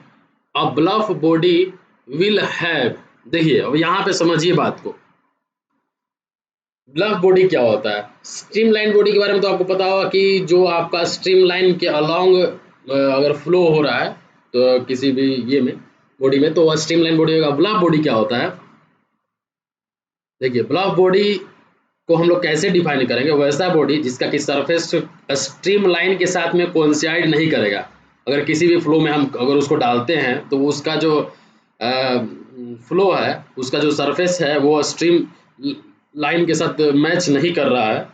a bluff body will have, देखिए अब यहाँ पे समझिए बात को, ब्लफ बॉडी क्या होता है। स्ट्रीम लाइन बॉडी के बारे में तो आपको पता होगा कि जो आपका स्ट्रीम लाइन के अलोंग अगर फ्लो हो रहा है तो किसी भी ये में बॉडी में, तो वह स्ट्रीम लाइन बॉडी होगा। ब्लफ बॉडी क्या होता है, देखिए ब्लफ बॉडी को हम लोग कैसे डिफाइन करेंगे, वैसा बॉडी जिसका कि सरफेस स्ट्रीम लाइन के साथ में कोइंसाइड नहीं करेगा। अगर किसी भी फ्लो में हम अगर उसको डालते हैं तो उसका जो फ्लो है, उसका जो सरफेस है वो स्ट्रीम लाइन के साथ मैच नहीं कर रहा है,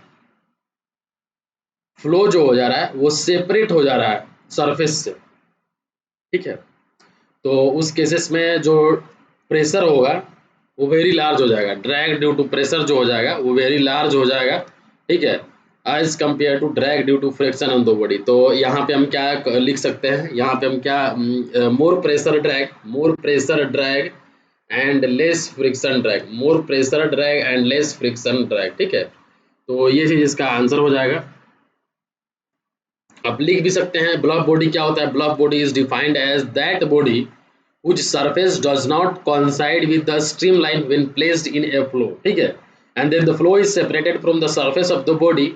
फ्लो जो हो जा रहा है वो सेपरेट हो जा रहा है सरफेस से, ठीक है। तो उस केसेस में जो प्रेशर होगा वो वेरी लार्ज हो जाएगा, ड्रैग ड्यू टू प्रेशर जो हो जाएगा वो वेरी लार्ज हो जाएगा, ठीक है, as compare to drag due to friction on the body. तो यहाँ पे हम क्या लिख सकते हैं, यहाँ पे हम क्या more pressure drag and less friction drag, more pressure drag and less friction drag, ठीक है। तो ये चीज इसका आंसर हो जाएगा। आप लिख भी सकते हैं ब्लॉक बॉडी क्या होता है। Block body is defined as that body which surface does not coincide with the streamline when placed in a flow, ठीक है, and then the flow is separated from the surface of the body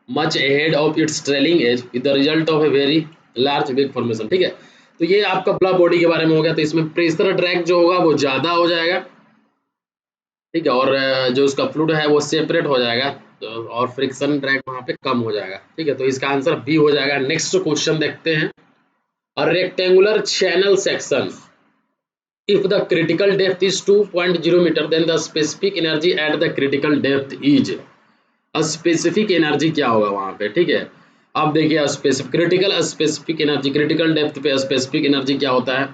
much ahead of its trailing edge with the result of a very large wave formation, ठीक है। तो ये आपका block body के बारे में हो गया। तो इसमें प्रेशर ड्रैग जो होगा वो ज़्यादा हो जाएगा, ठीक है, और जो उसका फ्लूइड है वो सेपरेट हो जाएगा, तो और फ्रिक्शन ड्रैग वहाँ पे कम हो जाएगा, ठीक है। तो इसका आंसर बी हो जाएगा। नेक्स्ट क्वेश्चन देखते हैं। और rectangular channel section, if the critical depth is 2.0 meter then the specific energy at the critical depth is, specific energy क्या होगा वहां पे, ठीक है। अब देखिए specific critical specific energy, critical depth पे स्पेसिफिक एनर्जी क्या होता है।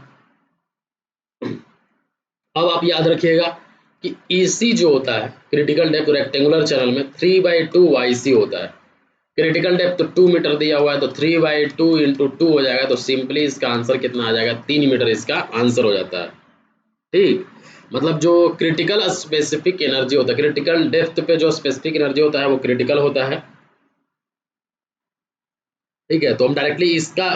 अब आप याद रखिएगा कि ईसी जो होता है क्रिटिकल डेप्थ रेक्टेंगुलर चैनल में 3/2 YC होता है। क्रिटिकल डेप्थ तो 2 मीटर दिया हुआ है तो 3/2 × 2 हो जाएगा। तो सिंपली इसका आंसर कितना आ जाएगा, 3 मीटर इसका आंसर हो जाता है, ठीक। मतलब जो क्रिटिकल स्पेसिफिक एनर्जी होता है, क्रिटिकल डेप्थ पे जो स्पेसिफिक एनर्जी होता है वो क्रिटिकल होता है, ठीक है। तो हम डायरेक्टली इसका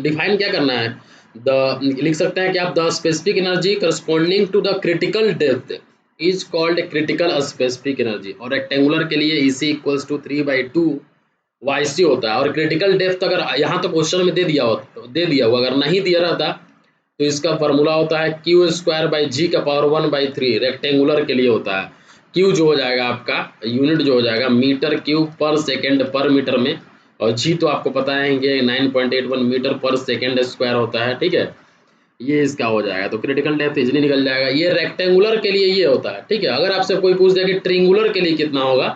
डिफाइन क्या करना है, द लिख सकते हैं कि आप the specific energy corresponding to the critical depth is called critical specific energy. और रेक्टेंगुलर के लिए EC इक्वल्स टू 3/2 YC होता है। और क्रिटिकल डेप्थ अगर यहाँ तो क्वेश्चन में दे दिया हो, अगर नहीं दिया रहता तो इसका फॉर्मूला होता है Q²/G⁻⁴ रेक्टेंगुलर के लिए होता है। Q जो हो जाएगा आपका यूनिट जो हो जाएगा मीटर क्यूब पर सेकेंड पर मीटर में, और G तो आपको पता है कि 9.81 मीटर पर सेकेंड स्क्वायर होता है, ठीक है। ये इसका हो जाएगा। तो क्रिटिकल डेप्थ इजीली निकल जाएगा। ये रेक्टेंगुलर के लिए ये होता है, ठीक है। अगर आपसे कोई पूछ दे कि ट्रिंगुलर के लिए कितना होगा,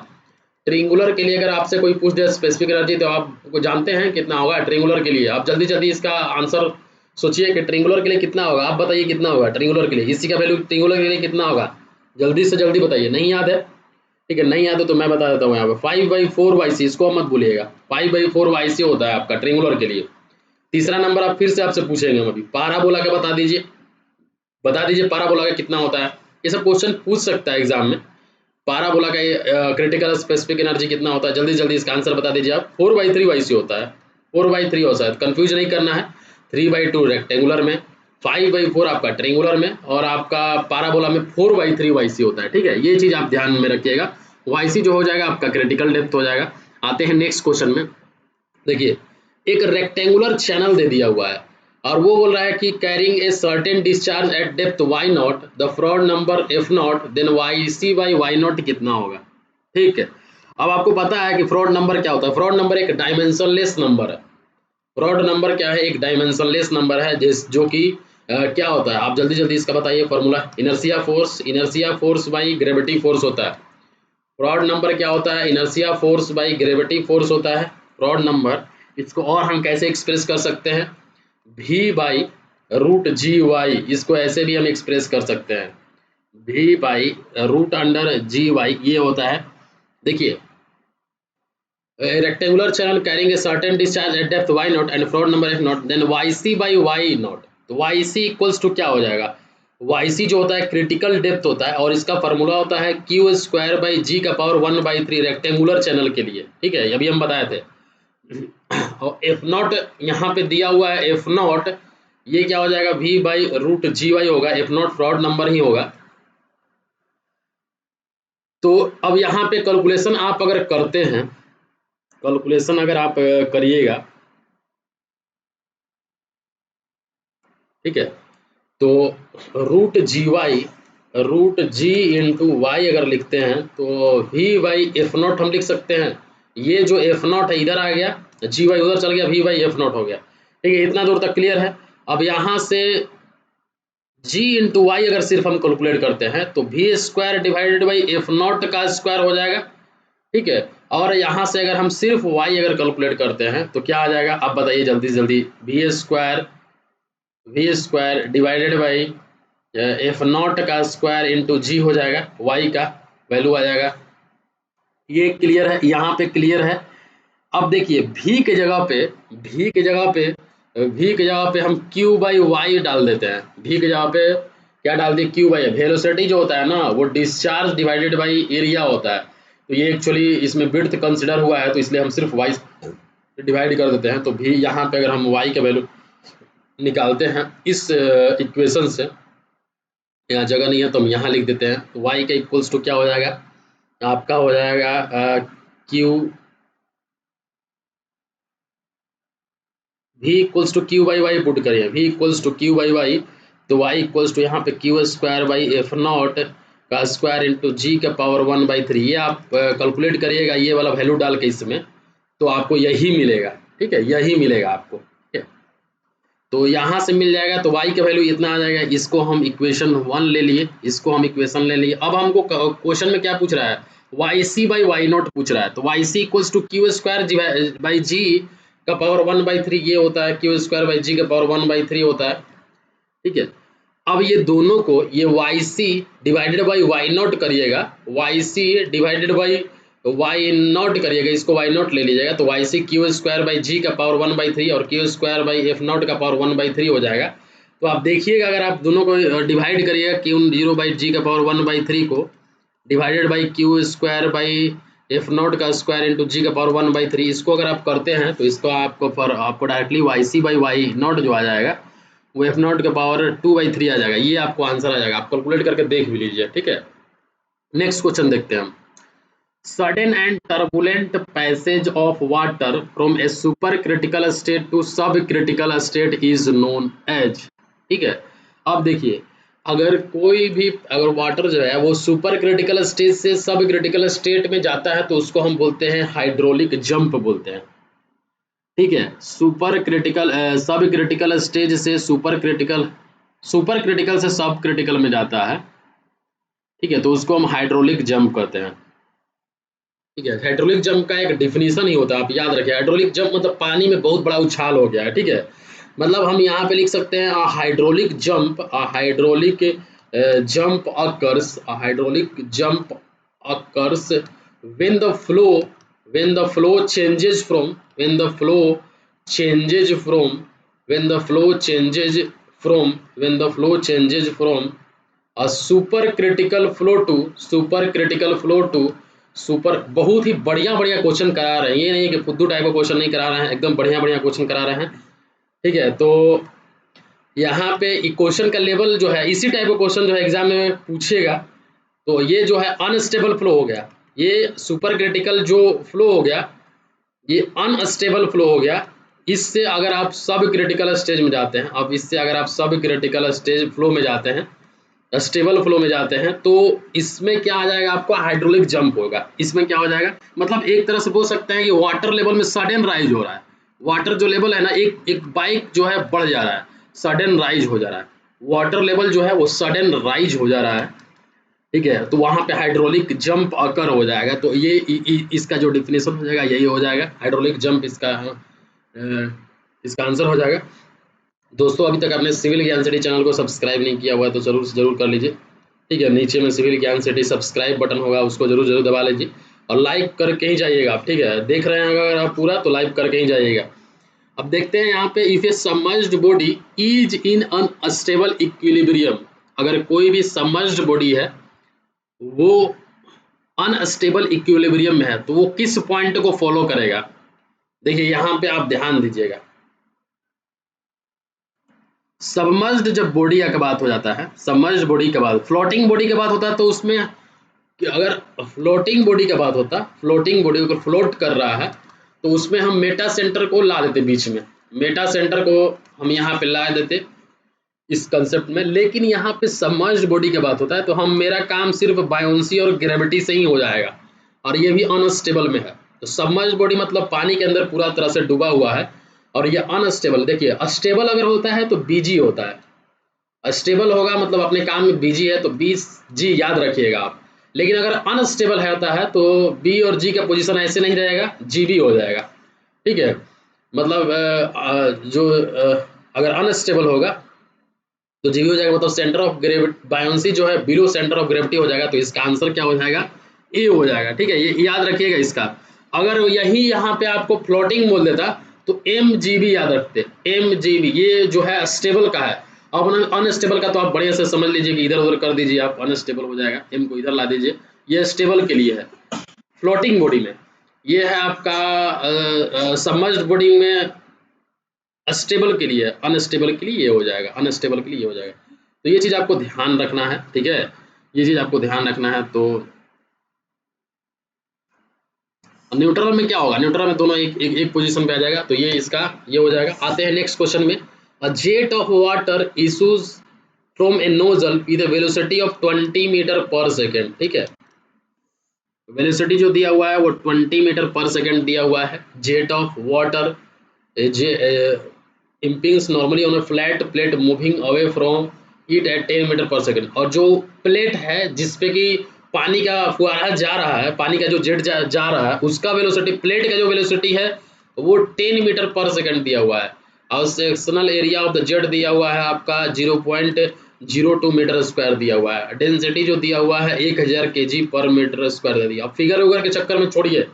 ट्रिंगुलर के लिए अगर आपसे कोई पूछ दे स्पेसिफिक एनर्जी, तो आप जानते हैं कितना होगा ट्रिंगुलर के लिए। आप जल्दी जल्दी इसका आंसर सोचिए कि ट्रिंगुलर के लिए कितना होगा। आप बताइए कितना होगा ट्रिंगुलर के लिए, इसी का वैल्यू ट्रिंगुलर के लिए कितना होगा, जल्दी से जल्दी बताइए। नहीं याद है, ठीक है, नहीं याद है तो मैं बता देता हूँ यहाँ पे 5/4 YC, इसको मत भूलिएगा। 5/4 YC होता है आपका ट्रिंगुलर के लिए। तीसरा नंबर आप फिर से आपसे पूछेंगे हम अभी, पाराबोला का बता दीजिए, बता दीजिए पाराबोला का कितना होता है। ये सब क्वेश्चन पूछ सकता है एग्जाम में। पाराबोला का क्रिटिकल स्पेसिफिक एनर्जी कितना होता है, जल्दी जल्दी इसका आंसर बता दीजिए आप। 4/3 YC होता है, 4/3 होता है, कंफ्यूज नहीं करना है। 3/2 रेक्टेंगुलर में, 5/4 आपका ट्रिंगुलर में, और आपका पाराबोला में 4/3 YC होता है, ठीक है। ये चीज आप ध्यान में रखिएगा। YC जो हो जाएगा आपका क्रिटिकल डेप्थ हो जाएगा। आते हैं नेक्स्ट क्वेश्चन में। देखिए एक रेक्टेंगुलर चैनल दे दिया हुआ है और वो बोल रहा है कि carrying a certain discharge at depth y0, the Froude number f0, then YC/y0 कितना होगा, ठीक है। अब आपको पता है कि फ्रॉड नंबर क्या होता है। फ्रॉड नंबर एक डायमेंशनलेस नंबर है। फ्रॉड नंबर क्या है, एक डायमेंशनलेस नंबर है जो कि क्या होता है, आप जल्दी जल्दी इसका बताइए formula. Inertia force by gravity force होता है। फ्रॉड नंबर क्या होता है, inertia force by gravity force होता है फ्रॉड नंबर। इसको और हम कैसे एक्सप्रेस कर सकते हैं, V/√GY, इसको ऐसे भी हम एक्सप्रेस कर सकते हैं, V/√GY ये होता है। देखिए rectangular channel carrying a certain discharge at depth y0 and Froude number f0, then YC/y0। तो YC इक्वल्स टू क्या हो जाएगा, YC जो होता है क्रिटिकल डेप्थ होता है और इसका फार्मूला होता है Q²/G⁻⁴ रेक्टेंगुलर चैनल के लिए, ठीक है, अभी हम बताए थे। और f0 यहाँ पे दिया हुआ है, f0 ये क्या हो जाएगा, V/√GY होगा। f0 फ्रॉड नंबर ही होगा। तो अब यहाँ पे कैलकुलेशन आप अगर करते हैं, कैलकुलेशन अगर आप करिएगा, ठीक है, तो √G अगर लिखते हैं तो V/f0 हम लिख सकते हैं। ये जो f0 है इधर आ गया, GY उधर चल गया, V/f0 हो गया, ठीक है। इतना दूर तक क्लियर है। अब यहाँ से G/y अगर सिर्फ हम कैलकुलेट करते हैं तो V² / f0 का स्क्वायर हो जाएगा, ठीक है। और यहाँ से अगर हम सिर्फ y अगर कैलकुलेट करते हैं तो क्या आ जाएगा, आप बताइए जल्दी जल्दी। V² डिवाइडेड बाई f0 का स्क्वायर इंटू G हो जाएगा, y का वैल्यू आ जाएगा। ये क्लियर है, यहाँ पे क्लियर है। अब देखिए v के जगह पे हम Q/y डाल देते हैं। v के जगह पे क्या डाल दिए, क्यू बाई, वेलोसिटी जो होता है ना वो डिस्चार्ज डिवाइडेड बाई एरिया होता है। तो ये एक्चुअली इसमें विड्थ कंसिडर हुआ है, तो इसलिए हम सिर्फ वाई डिवाइड कर देते हैं। तो भी यहाँ पे अगर हम वाई का वैल्यू निकालते हैं इस इक्वेशन से, यहाँ जगह नहीं है तो हम यहाँ लिख देते हैं। तो वाई का इक्वल्स टू क्या हो जाएगा, आपका हो जाएगा Q v equals to Q by Y put करिए, v equals to Q by Y, तो y इक्वल्स टू यहाँ पे Q square by F naught का स्क्वायर इंटू जी का पावर 1/3। ये आप कैलकुलेट करिएगा ये वाला वैल्यू डाल के इसमें, तो आपको यही मिलेगा। ठीक है, यही मिलेगा आपको। ठीक है, तो यहाँ से मिल जाएगा। तो y का वैल्यू इतना आ जाएगा। इसको हम इक्वेशन 1 ले लिए, इसको हम इक्वेशन ले लिए। अब हमको क्वेश्चन में क्या पूछ रहा है, y C by Y naught पूछ रहा है। तो y c equals to q square by g का पावर 1/3 ये होता है, क्यू स्क्वायर बाई जी का पावर 1/3 होता है। ठीक है, अब ये दोनों को ये y c divided by Y naught करिएगा, y c divided by Y naught करिएगा, इसको वाई नॉट ले लीजिएगा। तो y c q square by g का पावर 1/3 और q square by F naught का पावर 1/3 हो जाएगा। तो आप देखिएगा अगर आप दोनों को डिवाइड करिएगा, क्यू 0 बाई जी का पावर 1/3 को divided by Q square by F naught का स्क्वायर इंटू जी का पावर 1/3, इसको अगर आप करते हैं तो इसको आपको directly Y C by Y naught जो आ जाएगा वो एफ नॉट का पावर 2/3 आ जाएगा। ये आपको आंसर आ जाएगा, आप कैलकुलेट करके देख भी लीजिए। ठीक है, नेक्स्ट क्वेश्चन देखते हैं हम। Sudden and turbulent passage of water from a super critical state to sub critical state is known as. ठीक है, अब देखिए अगर कोई भी अगर वाटर जो है वो सुपर क्रिटिकल स्टेट से सब क्रिटिकल स्टेट में जाता है तो उसको हम बोलते हैं हाइड्रोलिक जंप बोलते हैं। ठीक है, सुपर क्रिटिकल सब क्रिटिकल स्टेज से सुपर क्रिटिकल से सब क्रिटिकल में जाता है। ठीक है, तो उसको हम हाइड्रोलिक जंप कहते हैं। ठीक है, हाइड्रोलिक जंप का एक डिफिनीशन ही होता है, आप याद रखिए। हाइड्रोलिक जंप मतलब पानी में बहुत बड़ा उछाल हो गया है। ठीक है, मतलब हम यहाँ पे लिख सकते हैं hydraulic jump, hydraulic jump occurs when the flow changes from when the flow changes from a supercritical flow to super. बहुत ही बढ़िया बढ़िया क्वेश्चन करा रहे हैं, ये नहीं कि फुद्दू टाइप का क्वेश्चन नहीं करा रहे हैं, एकदम बढ़िया बढ़िया क्वेश्चन करा रहे हैं। ठीक है, तो यहाँ पे क्वेश्चन का लेवल जो है इसी टाइप का क्वेश्चन जो है एग्जाम में पूछेगा। तो ये जो है अनस्टेबल फ्लो हो गया, ये सुपर क्रिटिकल जो फ्लो हो गया ये अनस्टेबल फ्लो हो गया। इससे अगर आप सब क्रिटिकल स्टेज में जाते हैं, अब इससे अगर आप सब क्रिटिकल स्टेज फ्लो में जाते हैं, स्टेबल फ्लो में जाते हैं, तो इसमें क्या आ जाएगा, आपको हाइड्रोलिक जंप होगा। इसमें क्या हो जाएगा, मतलब एक तरह से बोल सकते हैं कि वाटर लेवल में सडन राइज हो रहा है। वाटर जो लेवल है ना, एक बाइक जो है बढ़ जा रहा है, सडन राइज हो जा रहा है। वाटर लेवल जो है वो सडन राइज हो जा रहा है। ठीक है, तो वहां पे हाइड्रोलिक जंप अकर हो जाएगा। तो ये इसका जो डिफिनेशन हो जाएगा यही हो जाएगा, हाइड्रोलिक जंप इसका आंसर हो जाएगा। दोस्तों अभी तक आपने सिविल ज्ञान सिटी चैनल को सब्सक्राइब नहीं किया हुआ है तो जरूर से जरूर कर लीजिए। ठीक है, नीचे में सिविल ज्ञान सिटी सब्सक्राइब बटन होगा, उसको जरूर दबा लीजिए और लाइक करके ही जाइएगा आप। ठीक है, देख रहे हैं अगर आप पूरा तो लाइक करके ही जाइएगा। अब देखते हैं यहाँ पे, if A submerged body is in unstable equilibrium, अगर कोई भी सबमर्ज्ड बॉडी है वो अनस्टेबल इक्विलिब्रियम में है तो वो किस पॉइंट को फॉलो करेगा। देखिए यहाँ पे आप ध्यान दीजिएगा, सबमर्ज्ड जब बॉडी का बात हो जाता है, सबमर्ज्ड बॉडी के बाद फ्लोटिंग बॉडी के बात होता है, तो उसमें अगर फ्लोटिंग बॉडी का बात होता, फ्लोटिंग बॉडी अगर फ्लोट कर रहा है तो उसमें हम मेटा सेंटर को ला देते बीच में, मेटा सेंटर को हम यहाँ पे ला देते इस कंसेप्ट में। लेकिन यहाँ पे सबमर्ज्ड बॉडी की बात होता है तो हम मेरा काम सिर्फ बायोन्सी और ग्रेविटी से ही हो जाएगा, और ये भी अनस्टेबल में है। तो सबमर्ज्ड बॉडी मतलब पानी के अंदर पूरा तरह से डूबा हुआ है, और ये अनस्टेबल। देखिए स्टेबल अगर होता है तो बीजी होता है, स्टेबल होगा मतलब अपने काम में बीजी है तो जी याद रखिएगा आप। लेकिन अगर अनस्टेबल होता है तो बी और जी का पोजीशन ऐसे नहीं रहेगा, जी भी हो जाएगा। ठीक है, मतलब अगर अनस्टेबल होगा तो जी भी हो जाएगा, मतलब सेंटर ऑफ ग्रेविटी बायोन्सी जो है बिलो सेंटर ऑफ ग्रेविटी हो जाएगा। तो इसका आंसर क्या हो जाएगा, ए हो जाएगा। ठीक है, ये याद रखिएगा इसका। अगर यही यहाँ पे आपको फ्लोटिंग बोल देता तो एम जी बी याद रखते, एम जी बी ये जो है स्टेबल का है, अब अनस्टेबल का तो आप बढ़िया से समझ लीजिए कि इधर उधर कर दीजिए, आप अनस्टेबल हो जाएगा, एम को इधर ला दीजिए, ये स्टेबल के लिए है। फ्लोटिंग बॉडी में ये है आपका सबमर्ज्ड बॉडी में स्टेबल के लिए, अनस्टेबल के लिए ये हो जाएगा, अनस्टेबल के लिए ये हो जाएगा। तो ये चीज़ आपको ध्यान रखना है, ठीक है, ये चीज़ आपको ध्यान रखना है। तो न्यूट्रल में क्या होगा, न्यूट्रल में दोनों एक पोजीशन पे आ जाएगा, तो ये इसका ये हो जाएगा। आते हैं नेक्स्ट क्वेश्चन में, a jet of water issues from a nozzle with a velocity of 20 metre per second, ठीक है, वेलोसिटी जो दिया हुआ है वो 20 मीटर पर सेकेंड दिया हुआ है। Jet of water impinges normally on a flat plate moving away from it at 10 metre per second, और जो प्लेट है जिसपे कि पानी का फुहारा जा रहा है, पानी का जो जेट जा रहा है, उसका वेलोसिटी, प्लेट का जो वेलोसिटी है वो 10 मीटर पर सेकेंड दिया हुआ है, और sectional area of the jet दिया हुआ है आपका 0.02 मीटर स्क्वायर दिया हुआ है। डेंसिटी जो दिया हुआ है 1000 kg पर मीटर स्क्वायर दे दिया। अब फिगर उगर के चक्कर में छोड़िए,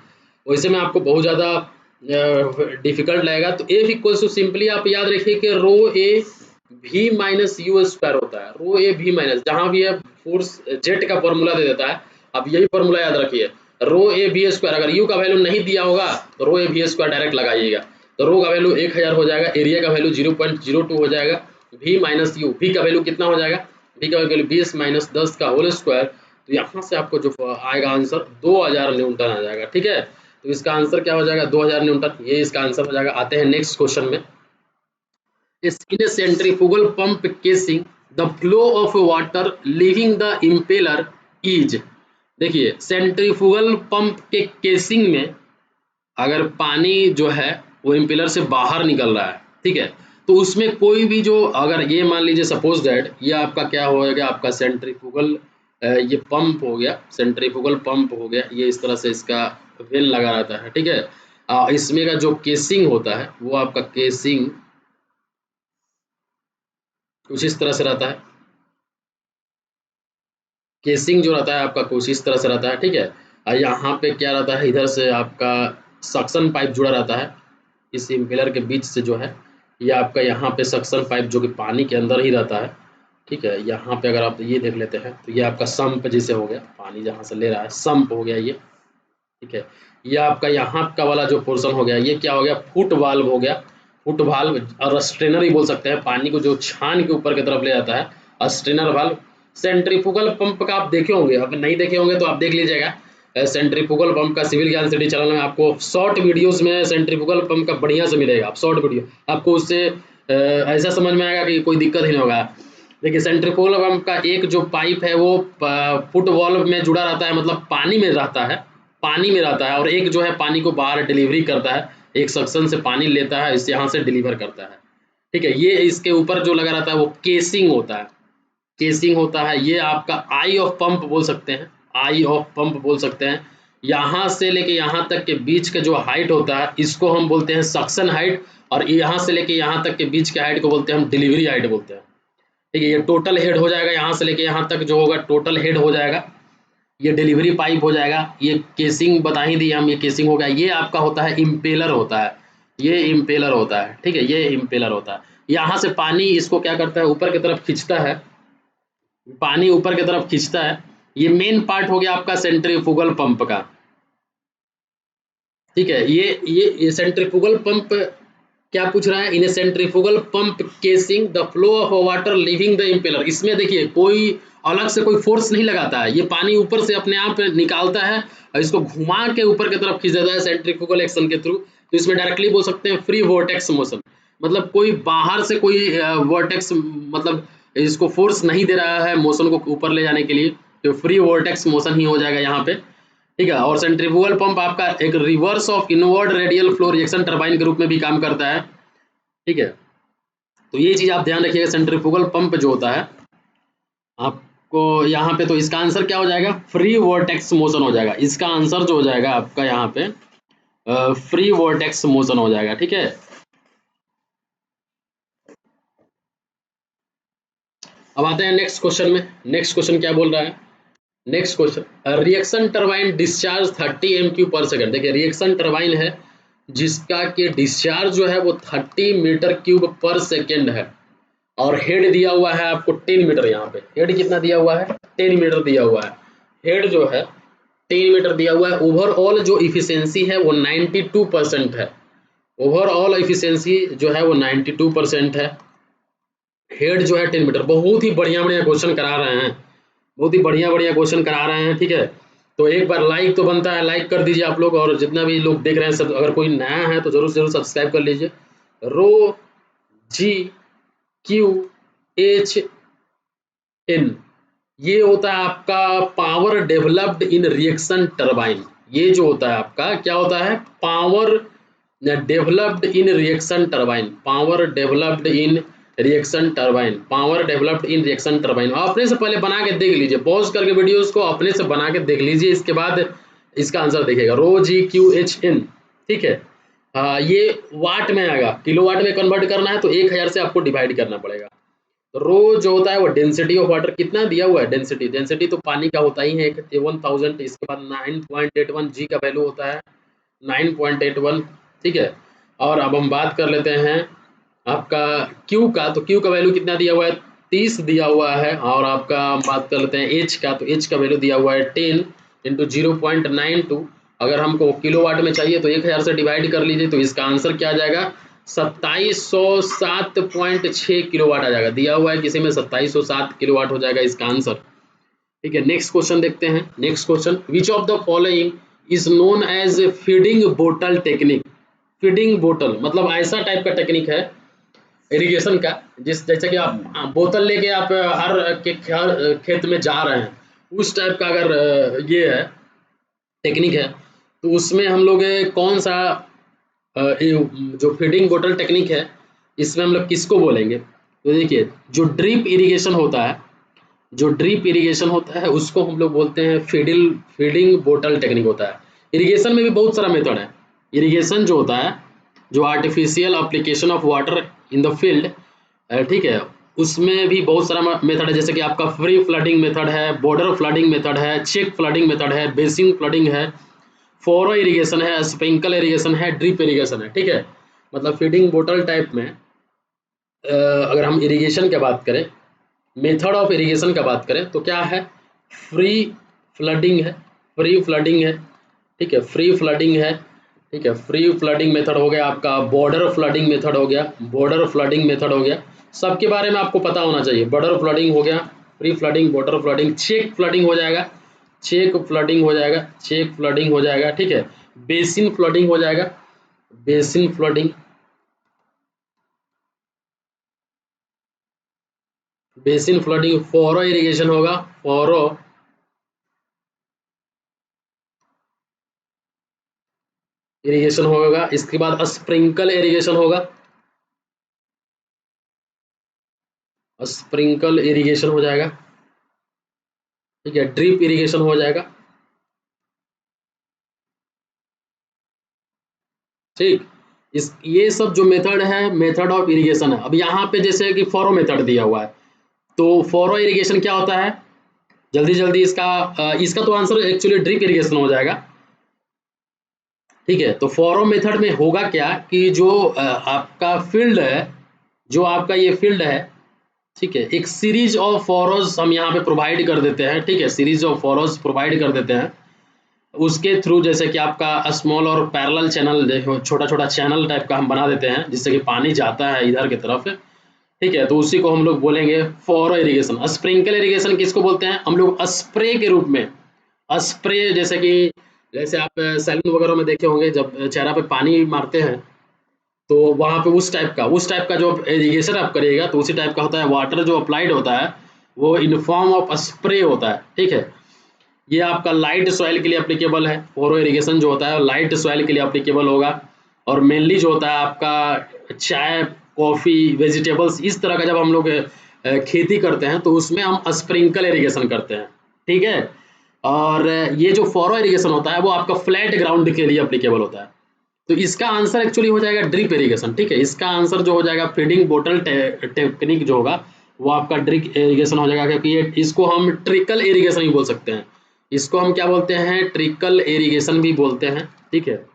वैसे में आपको बहुत ज़्यादा डिफिकल्ट लगेगा। तो एफ इक्वल्स टू सिंपली आप याद रखिए कि रो ए भी माइनस यू स्क्वायर होता है, रो ए भी माइनस, जहाँ भी है फोर्स जेट का फॉर्मूला दे देता है, अब यही फॉर्मूला याद रखिए, रो ए भी स्क्वायर, अगर यू का वैल्यू नहीं दिया होगा तो रो ए भी स्क्वायर डायरेक्ट लगाइएगा, तो रो का वैल्यू 1000 हो जाएगा, एरिया का वैल्यू 0.02 हो जाएगा, भी माइनस यू, भी का वैल्यू कितना हो जाएगा, भी का वैल्यू 20 माइनस 10 का होल स्क्वायर, तो यहाँ से आपको जो आएगा आंसर 2000 न्यूटन आ जाएगा, ठीक है। तो इसका आंसर क्या हो जाएगा 2000 न्यूटन, ये इसका आंसर हो जाएगा। आते हैं नेक्स्ट क्वेश्चन में, in a centrifugal pump casing the flow of water leaving the impeller is, देखिए सेंट्रीफ्यूगल पंप के केसिंग में अगर पानी जो है वो इम्पेलर से बाहर निकल रहा है, ठीक है, तो उसमें कोई भी जो, अगर ये मान लीजिए सपोज दैट ये आपका क्या होगा, आपका सेंट्रीफ्यूगल ये पंप हो गया, सेंट्रीफ्यूगल पंप हो गया, ये इस तरह से इसका वेल लगा रहता है, ठीक है। इसमें का जो केसिंग होता है वो आपका केसिंग कुछ इस तरह से रहता है, केसिंग जो रहता है आपका कुछ इस तरह से रहता है, ठीक है। और यहाँ पे क्या रहता है, इधर से आपका सक्शन पाइप जुड़ा रहता है, इस इम्पेलर के बीच से जो है ये आपका यहाँ पे सक्शन पाइप जो कि पानी के अंदर ही रहता है, ठीक है। यहाँ पे अगर आप ये देख लेते हैं तो ये आपका सम्प जैसे हो गया, पानी जहाँ से ले रहा है सम्प हो गया ये, ठीक है। ये आपका यहाँ का वाला जो पोर्शन हो गया ये क्या हो गया, फुट वाल्व हो गया, फुट वाल्व और स्ट्रेनर ही बोल सकते हैं, पानी को जो छान के ऊपर की तरफ ले जाता है, स्ट्रेनर वाल्व। सेंट्रीफ्यूगल पंप का आप देखे होंगे, अगर नहीं देखे होंगे तो आप देख लीजिएगा, सेंट्रीफ्यूगल पंप का सिविल ज्ञान सिटी चैनल में आपको शॉर्ट वीडियोस में सेंट्रीफ्यूगल पंप का बढ़िया से मिलेगा, आप शॉर्ट वीडियो आपको उससे ऐसा समझ में आएगा कि कोई दिक्कत ही नहीं होगा। देखिए सेंट्रीफ्यूगल पंप का एक जो पाइप है वो फुट वाल्व में जुड़ा रहता है, मतलब पानी में रहता है, पानी में रहता है, और एक जो है पानी को बाहर डिलीवरी करता है, एक सक्शन से पानी लेता है, इस यहाँ से डिलीवर करता है, ठीक है। ये इसके ऊपर जो लगा रहता है वो केसिंग होता है, केसिंग होता है, ये आपका आई ऑफ पंप बोल सकते हैं, आई ऑफ पंप बोल सकते हैं। यहाँ से लेके यहाँ तक के बीच का जो हाइट होता है इसको हम बोलते हैं सक्शन हाइट, और यहाँ से लेके यहाँ तक के बीच के हाइट को बोलते हैं हम डिलीवरी हाइट बोलते हैं, ठीक है। ये टोटल हेड हो जाएगा, यहाँ से लेके यहाँ तक जो होगा टोटल हेड हो जाएगा, ये डिलीवरी पाइप हो जाएगा, ये केसिंग बता ही दिया हम, ये केसिंग हो गया। ये आपका होता है इम्पेलर होता है, ये इम्पेलर होता है, ठीक है, ये इम्पेलर होता है। यहाँ से पानी इसको क्या करता है, ऊपर की तरफ खींचता है, पानी ऊपर की तरफ खींचता है। ये मेन पार्ट हो गया आपका सेंट्रीफ्यूगल पंप का, ठीक है। ये सेंट्रीफ्यूगल पंप क्या पूछ रहा है, in a centrifugal pump casing the flow of water leaving the impeller, इसमें देखिए कोई अलग से कोई फोर्स नहीं लगाता है, ये पानी ऊपर से अपने आप निकालता है और इसको घुमा के ऊपर की तरफ खींच देता है सेंट्रीफ्यूगल एक्शन के थ्रू। तो इसमें डायरेक्टली बोल सकते हैं फ्री वोर्टेक्स मोशन, मतलब कोई बाहर से कोई वोर्टेक्स, मतलब इसको फोर्स नहीं दे रहा है मोशन को ऊपर ले जाने के लिए, तो फ्री वोर्टेक्स मोशन ही हो जाएगा यहाँ पे, ठीक है। और सेंट्रीफ्यूगल पंप आपका एक reverse of inward radial flow reaction turbine के रूप में भी काम करता है, ठीक है। तो ये चीज आप ध्यान रखिएगा, सेंट्रीफ्यूगल पंप जो होता है आपको यहाँ पे, तो इसका आंसर क्या हो जाएगा, फ्री वोर्टेक्स मोशन हो जाएगा, इसका आंसर जो हो जाएगा आपका यहाँ पे फ्री वोर्टेक्स मोशन हो जाएगा, ठीक है। अब आते हैं नेक्स्ट क्वेश्चन में, नेक्स्ट क्वेश्चन क्या बोल रहा है, next question, reaction turbine discharge 30 MQ पर सेकंड। देखिए रिएक्शन टरबाइन है जिसका कि डिस्चार्ज जो है वो 30 मीटर क्यूब पर सेकेंड है, और हेड दिया हुआ है आपको 10 मीटर। यहाँ पे हेड कितना दिया हुआ है, 10 मीटर दिया हुआ है। हेड जो है 10 मीटर दिया हुआ है। ओवरऑल जो इफिशियंसी है वो 92% है। ओवरऑल इफिशियंसी जो है वो 92% है। हेड जो है 10 मीटर। बहुत ही बढ़िया बढ़िया क्वेश्चन करा रहे हैं, बहुत ही बढ़िया बढ़िया क्वेश्चन करा रहे हैं। ठीक है, तो एक बार लाइक तो बनता है, लाइक कर दीजिए आप लोग। और जितना भी लोग देख रहे हैं सब, अगर कोई नया है तो जरूर जरूर सब्सक्राइब कर लीजिए। रो जी क्यू एच एन, ये होता है आपका power developed in reaction turbine. ये जो होता है आपका क्या होता है, power developed in reaction turbine. Power developed in reaction turbine, power developed in reaction turbine. अपने से पहले बना के देख लीजिए, पॉज करके वीडियोस को अपने से बना के देख लीजिए, इसके बाद इसका आंसर देखिएगा। रो जी क्यू एच एन, ठीक है। ये वाट में आएगा, किलोवाट में कन्वर्ट करना है तो 1000 से आपको डिवाइड करना पड़ेगा। रो जो होता है वो डेंसिटी ऑफ वाटर, कितना दिया हुआ है डेंसिटी, डेंसिटी तो पानी का होता ही है 1000। इसके बाद 9.81 जी का वैल्यू होता है 9.81, ठीक है। और अब हम बात कर लेते हैं आपका क्यू का, तो क्यू का वैल्यू कितना दिया हुआ है, 30 दिया हुआ है। और आपका हम बात कर लेते हैं एच का, तो एच का वैल्यू दिया हुआ है 10 इंटू 0.92। अगर हमको किलोवाट में चाहिए तो 1000 से डिवाइड कर लीजिए, तो इसका आंसर क्या आ जाएगा, 2707.6 किलोवाट आ जाएगा। दिया हुआ है किसी में 2707 किलोवाट हो जाएगा इसका आंसर, ठीक है। नेक्स्ट क्वेश्चन देखते हैं। Next question, which of the following is known as feeding बोतल टेक्निक। फीडिंग बोतल मतलब ऐसा टाइप का टेक्निक है इरिगेशन का, जिस जैसे कि आप बोतल लेके आप हर खेत में जा रहे हैं, उस टाइप का अगर ये है टेक्निक है, तो उसमें हम लोग कौन सा जो फीडिंग बोतल टेक्निक है, इसमें हम लोग किसको बोलेंगे। तो देखिए, जो ड्रिप इरिगेशन होता है, जो ड्रिप इरिगेशन होता है उसको हम लोग बोलते हैं फीडिंग बोतल टेक्निक होता है। इरिगेशन में भी बहुत सारा मेथड है। इरिगेशन जो होता है, जो artificial application of water in the field, ठीक है, उसमें भी बहुत सारा मेथड है। जैसे कि आपका फ्री फ्लडिंग मेथड है, बॉर्डर फ्लडिंग मेथड है, चेक फ्लडिंग मेथड है, बेसिन फ्लडिंग है, फोरो इरिगेशन है, स्प्रिंकल इरिगेशन है, ड्रिप इरिगेशन है, ठीक है। मतलब फीडिंग बोतल टाइप में अगर हम इरिगेशन की बात करें, मेथड ऑफ इरिगेशन का बात करें तो क्या है, फ्री फ्लडिंग है, फ्री फ्लडिंग है, ठीक है, फ्री फ्लडिंग है, ठीक है। फ्री फ्लडिंग मेथड हो गया आपका, बॉर्डर फ्लडिंग मेथड हो गया, बॉर्डर फ्लडिंग मेथड हो गया। सबके बारे में आपको पता होना चाहिए। बॉर्डर फ्लडिंग हो गया, free flooding, border flooding, check flooding हो जाएगा, चेक फ्लडिंग हो जाएगा, चेक फ्लडिंग हो जाएगा, ठीक है। बेसिन फ्लडिंग हो जाएगा, बेसिन फ्लडिंग, बेसिन फ्लडिंग। फोरो इरिगेशन होगा, फोरो इरिगेशन होगा। इसके बाद स्प्रिंकल इरिगेशन होगा, स्प्रिंकल इरिगेशन हो जाएगा, ठीक है। ड्रिप इरिगेशन हो जाएगा, ठीक। इस ये सब जो मेथड है, मेथड ऑफ इरिगेशन है। अब यहाँ पे जैसे कि फॉरो मेथड दिया हुआ है, तो फॉरो इरिगेशन क्या होता है, जल्दी जल्दी इसका इसका तो आंसर एक्चुअली ड्रिप इरिगेशन हो जाएगा, ठीक है। तो फॉरो मेथड में होगा क्या कि जो आपका फील्ड है, जो आपका ये फील्ड है, ठीक है, एक सीरीज ऑफ फॉरोज हम यहाँ पे प्रोवाइड कर देते हैं, ठीक है, सीरीज ऑफ फॉरोज प्रोवाइड कर देते हैं। उसके थ्रू जैसे कि आपका स्मॉल और पैरेलल चैनल, देखो छोटा छोटा चैनल टाइप का हम बना देते हैं, जिससे कि पानी जाता है इधर की तरफ, ठीक है। तो उसी को हम लोग बोलेंगे फॉरो इरिगेशन। स्प्रिंकल इरिगेशन किसको बोलते हैं हम लोग, स्प्रे के रूप में। स्प्रे जैसे कि, जैसे आप सैलून वगैरह में देखे होंगे, जब चेहरा पे पानी मारते हैं तो वहाँ पे उस टाइप का जो इरिगेशन आप करिएगा तो उसी टाइप का होता है। वाटर जो अप्लाइड होता है वो इन फॉर्म ऑफ स्प्रे होता है, ठीक है। ये आपका लाइट सॉइल के लिए अप्लीकेबल है। फोरो इरिगेशन जो होता है लाइट सॉइल के लिए अप्लीकेबल होगा। और मेनली जो होता है आपका चाय, कॉफ़ी, वेजिटेबल्स, इस तरह का जब हम लोग खेती करते हैं तो उसमें हम स्प्रिंकल इरिगेशन करते हैं, ठीक है। और ये जो फोरो इरिगेशन होता है वो आपका फ्लैट ग्राउंड के लिए अप्लीकेबल होता है। तो इसका आंसर एक्चुअली हो जाएगा ड्रिप इरिगेशन, ठीक है। इसका आंसर जो हो जाएगा फीडिंग बोतल टेक्निक जो होगा वो आपका ड्रिप इरिगेशन हो जाएगा, क्योंकि ये इसको हम ट्रिकल इरिगेशन भी बोल सकते हैं। इसको हम क्या बोलते हैं, ट्रिकल इरिगेशन भी बोलते हैं, ठीक है।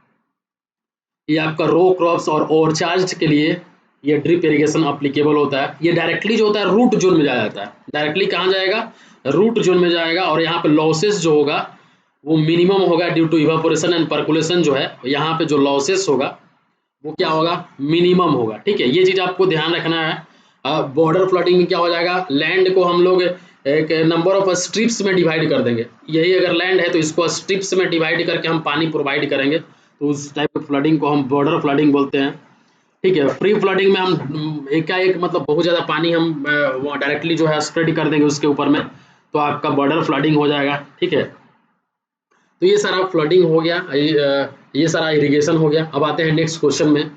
ये आपका रो क्रॉप्स और ओवरचार्ज के लिए ये ड्रिप इरिगेशन अप्लीकेबल होता है। ये डायरेक्टली जो होता है रूट जोन में जाता है, डायरेक्टली कहाँ जाएगा, रूट जोन में जाएगा। और यहाँ पे लॉसेस जो होगा वो मिनिमम होगा due to evaporation and percolation जो है, यहाँ पे जो लॉसेस होगा वो क्या होगा, मिनिमम होगा। ठीक है, ये चीज आपको ध्यान रखना है। बॉर्डर फ्लडिंग में क्या हो जाएगा, लैंड को हम लोग एक नंबर ऑफ स्ट्रिप्स में डिवाइड कर देंगे। यही अगर लैंड है तो इसको स्ट्रिप्स में डिवाइड करके हम पानी प्रोवाइड करेंगे, तो उस टाइप ऑफ फ्लडिंग को हम बॉर्डर फ्लडिंग बोलते हैं। ठीक है, फ्री फ्लडिंग में हम एकाएक मतलब बहुत ज़्यादा पानी हम वो डायरेक्टली जो है स्प्रेड कर देंगे उसके ऊपर में, तो आपका बॉर्डर फ्लडिंग हो जाएगा। ठीक है, तो ये सारा फ्लडिंग हो गया, ये सारा इरिगेशन हो गया। अब आते हैं नेक्स्ट क्वेश्चन में।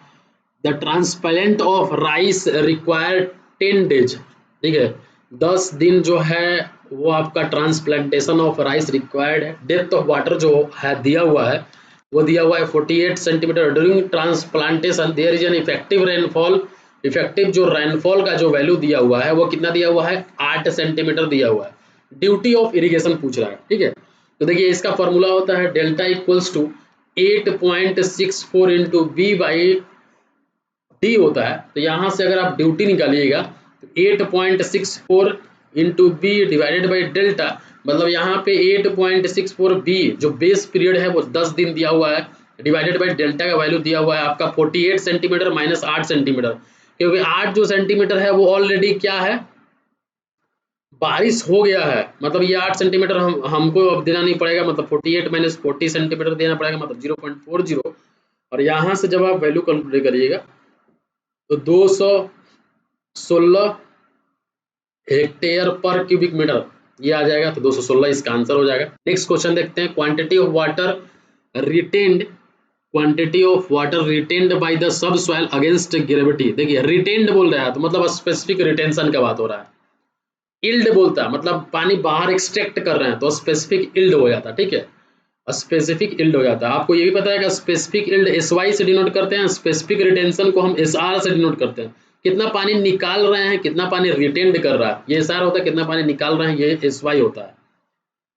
The transplant of rice require 10 days. ठीक है, 10 दिन जो है वो आपका ट्रांसप्लांटेशन ऑफ राइस रिक्वायर्ड है। डेप्थ ऑफ वाटर जो है दिया हुआ है वो दिया हुआ है 48 centimetre. During transplantation there is an effective rainfall. Effective जो रेनफॉल का जो वैल्यू दिया हुआ है वो कितना दिया हुआ है, 8 सेंटीमीटर दिया हुआ है। ड्यूटी ऑफ इरिगेशन पूछ रहा है। ठीक है, तो देखिए इसका फॉर्मूला होता है delta equals to 8.64 into B by D होता है। तो यहाँ से अगर आप ड्यूटी निकालिएगा तो 8.64 into B divided by delta, मतलब यहाँ पे 8.64 बी जो बेस पीरियड है वो 10 दिन दिया हुआ है, डिवाइडेड बाई डेल्टा का वैल्यू दिया हुआ है आपका 48 सेंटीमीटर माइनस 8 सेंटीमीटर। क्योंकि 8 जो सेंटीमीटर है वो ऑलरेडी क्या है, बारिश हो गया है, मतलब ये 8 सेंटीमीटर हमको अब देना नहीं पड़ेगा, मतलब 48 माइनस 40 सेंटीमीटर देना पड़ेगा, मतलब 0.40। और यहाँ से जब आप वैल्यू कैलकुलेट करिएगा तो 216 हेक्टेयर पर क्यूबिक मीटर ये आ जाएगा, तो 216 इसका आंसर हो जाएगा। नेक्स्ट क्वेश्चन देखते हैं। Quantity of water retained, quantity of water retained by the sub soil against gravity. देखिए रिटेन्ड बोल रहा है तो मतलब स्पेसिफिक रिटेंशन का बात हो रहा है। इल्ड बोलता है मतलब पानी बाहर एक्सट्रैक्ट कर रहे हैं तो स्पेसिफिक इल्ड हो जाता है। ठीक है, स्पेसिफिक इल्ड हो जाता है। आपको ये भी पता है कि स्पेसिफिक इल्ड SY से डिनोट करते हैं, स्पेसिफिक रिटेंशन को हम SR से डिनोट करते हैं। कितना पानी निकाल रहे हैं, कितना पानी रिटेंड कर रहा है, ये SR होता है। कितना पानी निकाल रहे हैं, ये SY होता है।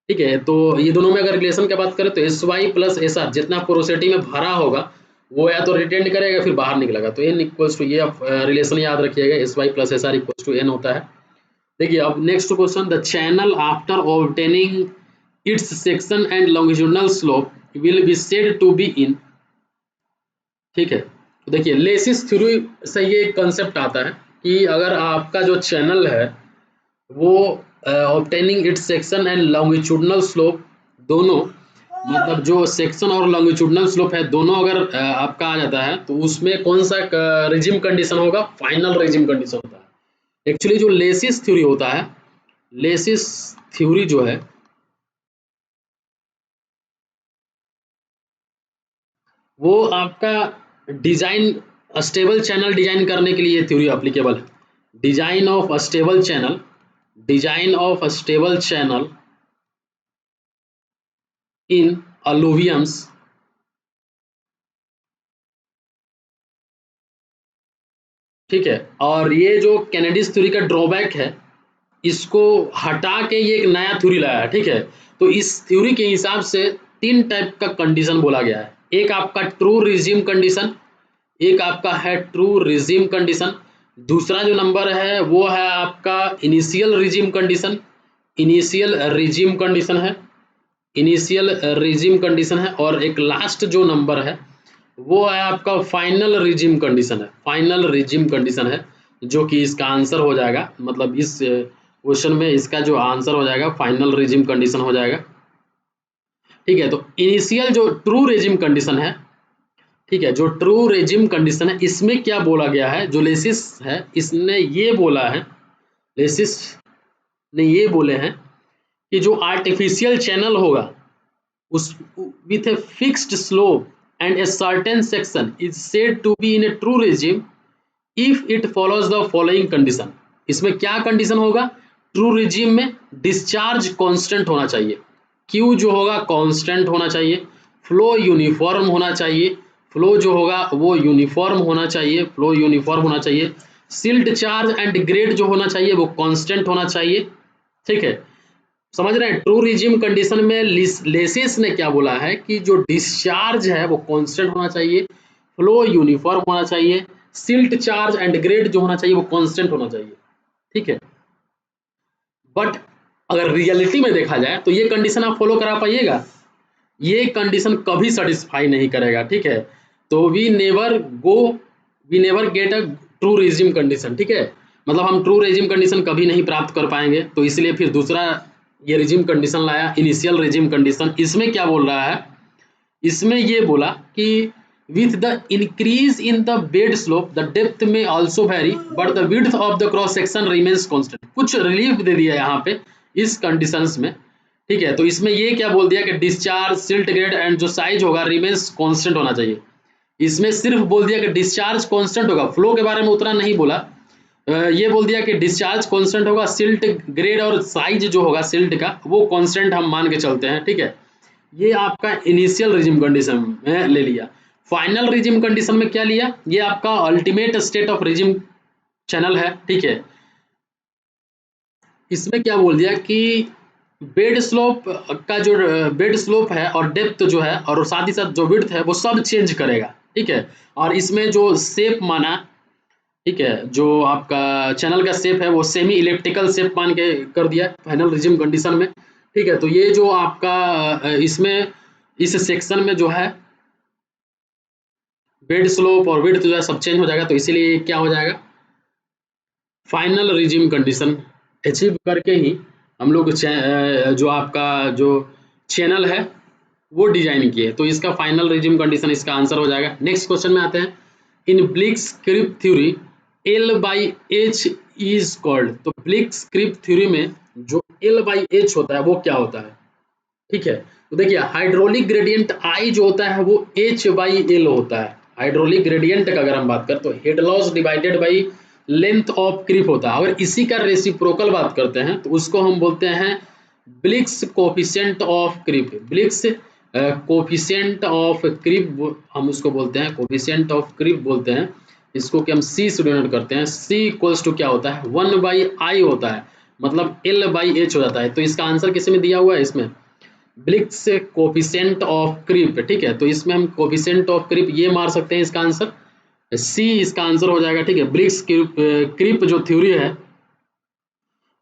ठीक है, तो ये दोनों में अगर रिलेशन की बात करें तो SY प्लस SR जितना पोरोसिटी में भरा होगा वो या तो रिटेंड करेगा फिर बाहर निकलेगा। तो N इक्वल्स टू, ये आप रिलेशन याद रखिएगा, SY plus SR equals to N होता है। देखिए अब next question. The channel after obtaining its section and longitudinal slope will be said to be in. ठीक है, तो देखिए लेसिस थ्योरी से ये कंसेप्ट आता है कि अगर आपका जो चैनल है वो obtaining its section and longitudinal slope दोनों, मतलब जो सेक्शन और लॉन्गिट्यूडनल स्लोप है दोनों अगर आपका आ जाता है तो उसमें कौन सा रिजिम कंडीशन होगा, फाइनल रिजिम कंडीशन होता है। एक्चुअली जो लेसिस थ्योरी होता है, लेसिस थ्योरी जो है वो आपका डिजाइन स्टेबल चैनल डिजाइन करने के लिए थ्योरी एप्लीकेबल है। Design of stable channel, design of stable channel in alluviums. ठीक है, और ये जो कैनेडिस थ्योरी का ड्रॉबैक है इसको हटा के ये एक नया थ्योरी लाया है। ठीक है, तो इस थ्योरी के हिसाब से 3 टाइप का कंडीशन बोला गया है। एक आपका ट्रू रिजिम कंडीशन, एक आपका है ट्रू रिजिम कंडीशन, दूसरा जो नंबर है वो है आपका initial regime condition, initial regime condition है, इनिशियल रिजिम कंडीशन है, और एक लास्ट जो नंबर है वो है आपका फाइनल रिजिम कंडीशन है। फाइनल रिजिम कंडीशन है जो कि इसका आंसर हो जाएगा, मतलब इस क्वेश्चन में इसका जो आंसर हो जाएगा फाइनल रिजिम कंडीशन हो जाएगा। ठीक है, तो इनिशियल जो ट्रू रिजिम कंडीशन है, ठीक है, जो ट्रू रेजिम कंडीशन है इसमें क्या बोला गया है, जो लेसिस है इसने ये बोला है, लेसिस ने ये बोले हैं कि जो आर्टिफिशियल चैनल होगा उस with a fixed slope and a certain section is said to be in a true regime if it follows the following condition. इसमें क्या कंडीशन होगा, ट्रू रेजिम में डिस्चार्ज कांस्टेंट होना चाहिए, क्यू जो होगा कांस्टेंट होना चाहिए, फ्लो यूनिफॉर्म होना चाहिए, फ्लो जो होगा वो यूनिफॉर्म होना चाहिए, फ्लो यूनिफॉर्म होना चाहिए, सिल्ट चार्ज एंड ग्रेड जो होना चाहिए वो कांस्टेंट होना चाहिए। ठीक है, समझ रहे हैं। ट्रू रिजिम कंडीशन में लेसिस ने क्या बोला है कि जो डिस्चार्ज है वो कांस्टेंट होना चाहिए, फ्लो यूनिफॉर्म होना चाहिए, सिल्ट चार्ज एंड ग्रेड जो होना चाहिए वो कांस्टेंट होना चाहिए, ठीक है। बट अगर रियलिटी में देखा जाए तो ये कंडीशन आप फॉलो करा पाइएगा, ये कंडीशन कभी सेटिस्फाई नहीं करेगा, ठीक है। तो we never get a true regime condition, ठीक है। मतलब हम ट्रू रेजिम कंडीशन कभी नहीं प्राप्त कर पाएंगे, तो इसलिए फिर दूसरा ये रेजिम कंडीशन लाया, इनिशियल रेजिम कंडीशन। इसमें क्या बोल रहा है, इसमें ये बोला कि with the increase in the bed slope the depth may also vary but the width of the cross section remains constant. कुछ रिलीफ दे दिया यहाँ पे इस कंडीशंस में, ठीक है। तो इसमें ये क्या बोल दिया कि डिस्चार्ज, सिल्ट ग्रेड एंड जो साइज होगा रिमेन्स कांस्टेंट होना चाहिए। इसमें सिर्फ बोल दिया कि डिस्चार्ज कांस्टेंट होगा, फ्लो के बारे में उतना नहीं बोला। ये बोल दिया कि डिस्चार्ज कांस्टेंट होगा, सिल्ट ग्रेड और साइज जो होगा सिल्ट का वो कांस्टेंट हम मान के चलते हैं, ठीक है। ये आपका इनिशियल रिजिम कंडीशन में ले लिया। फाइनल रिजिम कंडीशन में क्या लिया, ये आपका ultimate state of regime channel है, ठीक है। इसमें क्या बोल दिया कि बेड स्लोप का जो बेड स्लोप है और डेप्थ जो है और साथ ही साथ जो विड्थ है वो सब चेंज करेगा, ठीक है। और इसमें जो शेप माना, ठीक है, जो आपका चैनल का शेप है वो सेमी इलिप्टिकल शेप मान के कर दिया फाइनल रिजिम कंडीशन में, ठीक है। तो ये जो आपका इसमें इस सेक्शन में जो है बेड स्लोप और विड्थ जो है सब चेंज हो जाएगा, तो इसीलिए क्या हो जाएगा, फाइनल रिजिम कंडीशन अचीव करके ही हम लोग जो आपका जो चैनल है वो डिजाइन किए, तो इसका फाइनल रिजिम कंडीशन इसका आंसर हो जाएगा। नेक्स्ट क्वेश्चन में आते हैं, in Bligh's creep theory L by h is called. तो ब्लिक्स क्रिप थ्योरी में जो L बाई एच होता है वो क्या होता है, ठीक है। तो देखिए हाइड्रोलिक ग्रेडियंट I जो होता है वो H बाई एल होता है। हाइड्रोलिक ग्रेडियंट का अगर हम बात करें तो head loss divided by length of creep होता है। अगर इसी का रेसिप्रोकल बात करते हैं तो उसको हम बोलते हैं ब्लिक्स कोफिशिएंट ऑफ क्रिप। ब्लिक्स कोफिशिएंट ऑफ क्रिप हम उसको बोलते हैं, कोफिशिएंट ऑफ क्रिप बोलते हैं इसको, कि हम C से डिनोट करते हैं। C इक्वल्स टू क्या होता है, 1 बाई आई होता है, मतलब L बाई एच हो जाता है। तो इसका आंसर किस में दिया हुआ है, इसमें ब्लिक्स कोफिशिएंट ऑफ क्रिप, ठीक है। तो इसमें हम कोफिशिएंट ऑफ क्रिप ये मार सकते हैं, इसका आंसर C इसका आंसर हो जाएगा, ठीक है। ब्लिक्स क्रिप जो थ्योरी है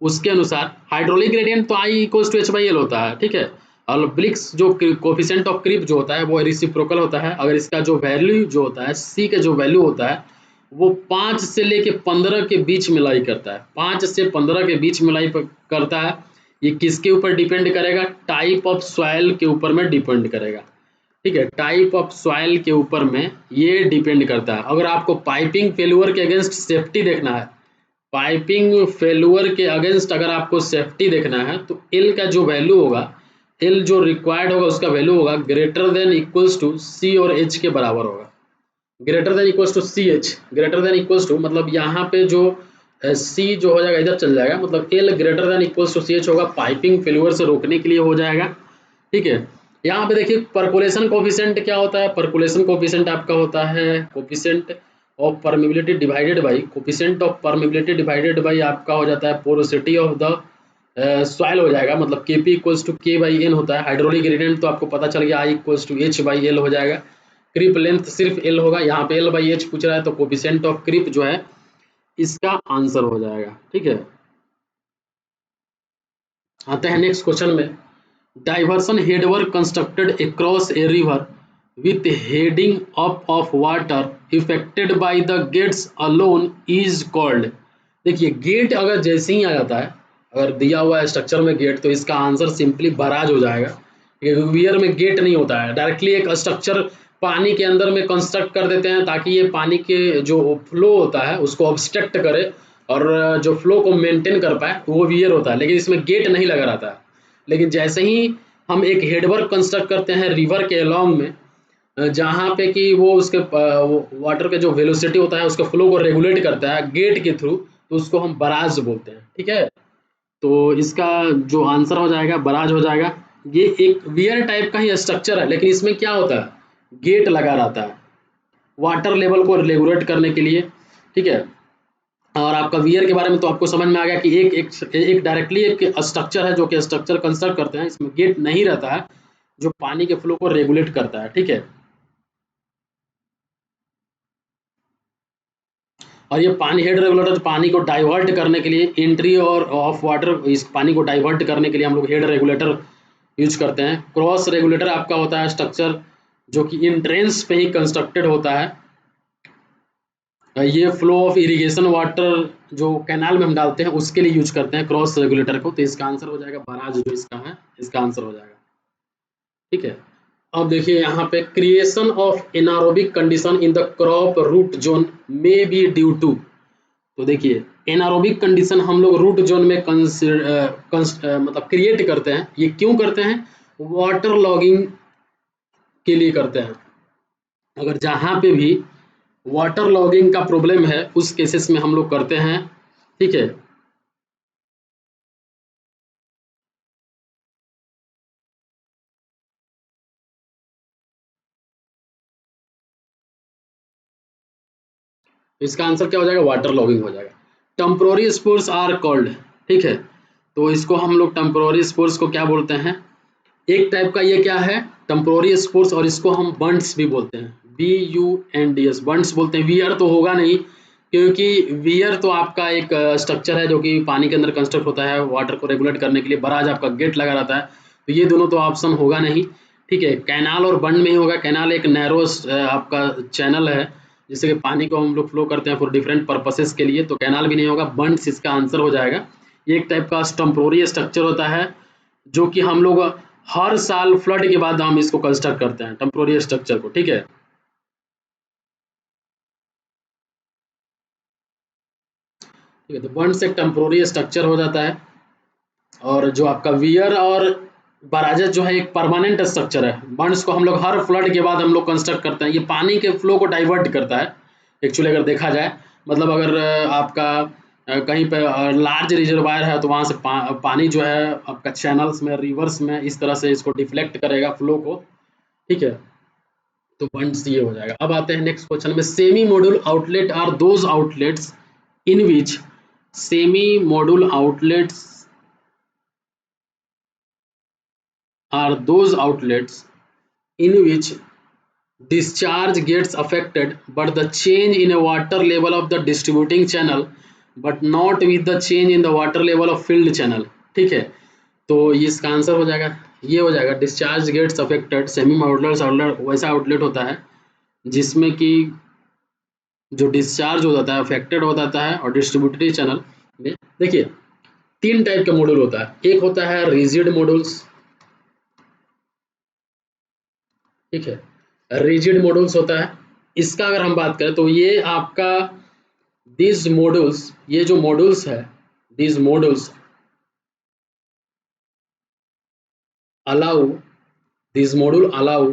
उसके अनुसार हाइड्रोलिक ग्रेडियंट तो i equals to H by l होता है, ठीक है। और ब्लिक्स जो कोफिशिएंट ऑफ क्रिप जो होता है वो रेसिप्रोकल होता है। अगर इसका जो वैल्यू जो होता है सी का जो वैल्यू होता है वो 5 से लेके 15 के बीच में लाई करता है, 5 से 15 के बीच में लाई करता है। ये किसके ऊपर डिपेंड करेगा, टाइप ऑफ सॉइल के ऊपर में डिपेंड करेगा, ठीक है। टाइप ऑफ सॉइल के ऊपर में ये डिपेंड करता है। अगर आपको पाइपिंग फेल्यूर के अगेंस्ट सेफ्टी देखना है, पाइपिंग फेल्यूर के अगेंस्ट अगर आपको सेफ्टी देखना है तो एल का जो वैल्यू होगा, एल जो रिक्वायर्ड होगा उसका वैल्यू होगा greater than equals to C और एच के बराबर होगा। Greater than equals to C H, greater than equals to मतलब यहाँ पे जो सी जो हो जाएगा इधर चल जाएगा, मतलब L greater than equals to C H होगा, पाइपिंग फेल्यूर से रोकने के लिए हो जाएगा, ठीक है। यहाँ पे देखिए परकुलेशन कोफिशिएंट क्या होता है, परकुलेशन कोफिशिएंट आपका होता है coefficient of permeability divided by, coefficient of permeability divided by आपका हो जाता है पोरोसिटी ऑफ द सॉइल हो जाएगा, मतलब Kp इक्वल्स टू के बाई एन होता है। हाइड्रोलिक ग्रेडियंट तो आपको पता चल गया I equals to H by L हो जाएगा। क्रिप लेंथ सिर्फ एल होगा, यहाँ पे एल बाई एच पूछ रहा है तो कोफिशिएंट ऑफ क्रिप जो है इसका आंसर हो जाएगा, ठीक है। आते हैं नेक्स्ट क्वेश्चन में, diversion headwork constructed across a river with heading up of water affected by the gates alone is called। देखिए गेट अगर जैसे ही आ जाता है, अगर दिया हुआ है स्ट्रक्चर में गेट, तो इसका आंसर सिंपली बराज हो जाएगा। रिवर में गेट नहीं होता है, डायरेक्टली एक स्ट्रक्चर पानी के अंदर में कंस्ट्रक्ट कर देते हैं ताकि ये पानी के जो फ्लो होता है उसको ऑब्स्ट्रक्ट करे और जो फ्लो को मेंटेन कर पाए, वो वियर होता है। लेकिन इसमें गेट नहीं लगा रहता है। लेकिन जैसे ही हम एक हेडवर्क कंस्ट्रक्ट करते हैं रिवर के अलॉन्ग में, जहाँ पे कि वो उसके वाटर के जो वेलोसिटी होता है उसके फ्लो को रेगुलेट करता है गेट के थ्रू, तो उसको हम बराज बोलते हैं, ठीक है। तो इसका जो आंसर हो जाएगा बराज हो जाएगा। ये एक वियर टाइप का ही स्ट्रक्चर है, लेकिन इसमें क्या होता है, गेट लगा रहता है वाटर लेवल को रेगुलेट करने के लिए, ठीक है। और आपका वियर के बारे में तो आपको समझ में आ गया कि एक डायरेक्टली एक स्ट्रक्चर है जो कि स्ट्रक्चर कंस्ट्रक्ट करते हैं, इसमें गेट नहीं रहता है जो पानी के फ्लो को रेगुलेट करता है, ठीक है। और ये पानी हेड रेगुलेटर पानी को डाइवर्ट करने के लिए, एंट्री और ऑफ वाटर, इस पानी को डाइवर्ट करने के लिए हम लोग हेड रेगुलेटर यूज करते हैं। क्रॉस रेगुलेटर आपका होता है स्ट्रक्चर जो कि इंट्रेंस पे ही कंस्ट्रक्टेड होता है। ये फ्लो ऑफ इरिगेशन वाटर जो कैनाल में हम डालते हैं उसके लिए यूज करते हैं क्रॉस रेगुलेटर को। तो इसका आंसर हो जाएगा बराज, जो इसका है इसका आंसर हो जाएगा। ठीक है, अब देखिए यहाँ पे creation of anaerobic condition in the crop root zone may be due to. तो देखिए एनारोबिक कंडीशन हम लोग रूट जोन में मतलब क्रिएट करते हैं। ये क्यों करते हैं? वाटर लॉगिंग के लिए करते हैं। अगर जहाँ पे भी वाटर लॉगिंग का प्रॉब्लम है उस केसेस में हम लोग करते हैं। ठीक है, तो इसका आंसर क्या हो जाएगा? वाटर लॉगिंग हो जाएगा। Temporary spores are called. ठीक है, तो इसको हम लोग टेम्पोररी स्पोर्स को क्या बोलते हैं? एक टाइप का ये क्या है? टेम्पोररी स्पोर्स, और इसको हम बंड्स भी बोलते हैं। BUNDS बंड्स बोलते हैं। वियर तो होगा नहीं, क्योंकि वियर तो आपका एक स्ट्रक्चर है जो कि पानी के अंदर कंस्ट्रक्ट होता है वाटर को रेगुलेट करने के लिए। बराज आपका गेट लगा रहता है, तो ये दोनों तो ऑप्शन होगा नहीं। ठीक है, कैनाल और बंड में ही होगा। कैनाल एक नैरो आपका चैनल है जिससे कि पानी को हम लोग फ्लो करते हैं फॉर डिफरेंट पर्पसेस के लिए, तो कैनाल भी नहीं होगा। बंड्स इसका आंसर हो जाएगा। ये एक टाइप का टेम्पोररी स्ट्रक्चर होता है जो कि हम लोग हर साल फ्लड के बाद हम इसको कंस्ट्रक्ट करते हैं, टेम्पोररी स्ट्रक्चर को। ठीक है, ठीक है, तो बंड्स एक टेम्पोररी स्ट्रक्चर हो जाता है। और जो आपका वियर और बराजेस जो है एक परमानेंट स्ट्रक्चर है। बंड्स को हम लोग हर फ्लड के बाद हम लोग कंस्ट्रक्ट करते हैं। ये पानी के फ्लो को डाइवर्ट करता है एक्चुअली, अगर देखा जाए। मतलब अगर आपका कहीं पे लार्ज रिजर्वायर है तो वहाँ से पानी जो है आपका चैनल्स में, रिवर्स में इस तरह से इसको डिफ्लेक्ट करेगा फ्लो को। ठीक है, तो बंड्स ये हो जाएगा। अब आते हैं नेक्स्ट क्वेश्चन में। Semi module outlet are those outlets in which semi module outlets are those outlets in which discharge gets affected but the change in a water level of the distributing channel but not with the change in the water level of filled channel। ठीक है, तो ये इसका answer हो जाएगा, ये हो जाएगा discharge gets affected. Semi modular outlet वैसा आउटलेट होता है जिसमें कि जो डिस्चार्ज हो जाता है अफेक्टेड हो जाता है, और डिस्ट्रीब्यूटरी चैनल में देखिए तीन टाइप का मॉड्यूल होता है। एक होता है रिजिड मॉड्यूल्स। ठीक है, रिजिड मॉड्यूल्स होता है। इसका अगर हम बात करें तो ये आपका दिस मॉड्यूल्स, ये जो मॉड्यूल्स है, this modules allow, this module allow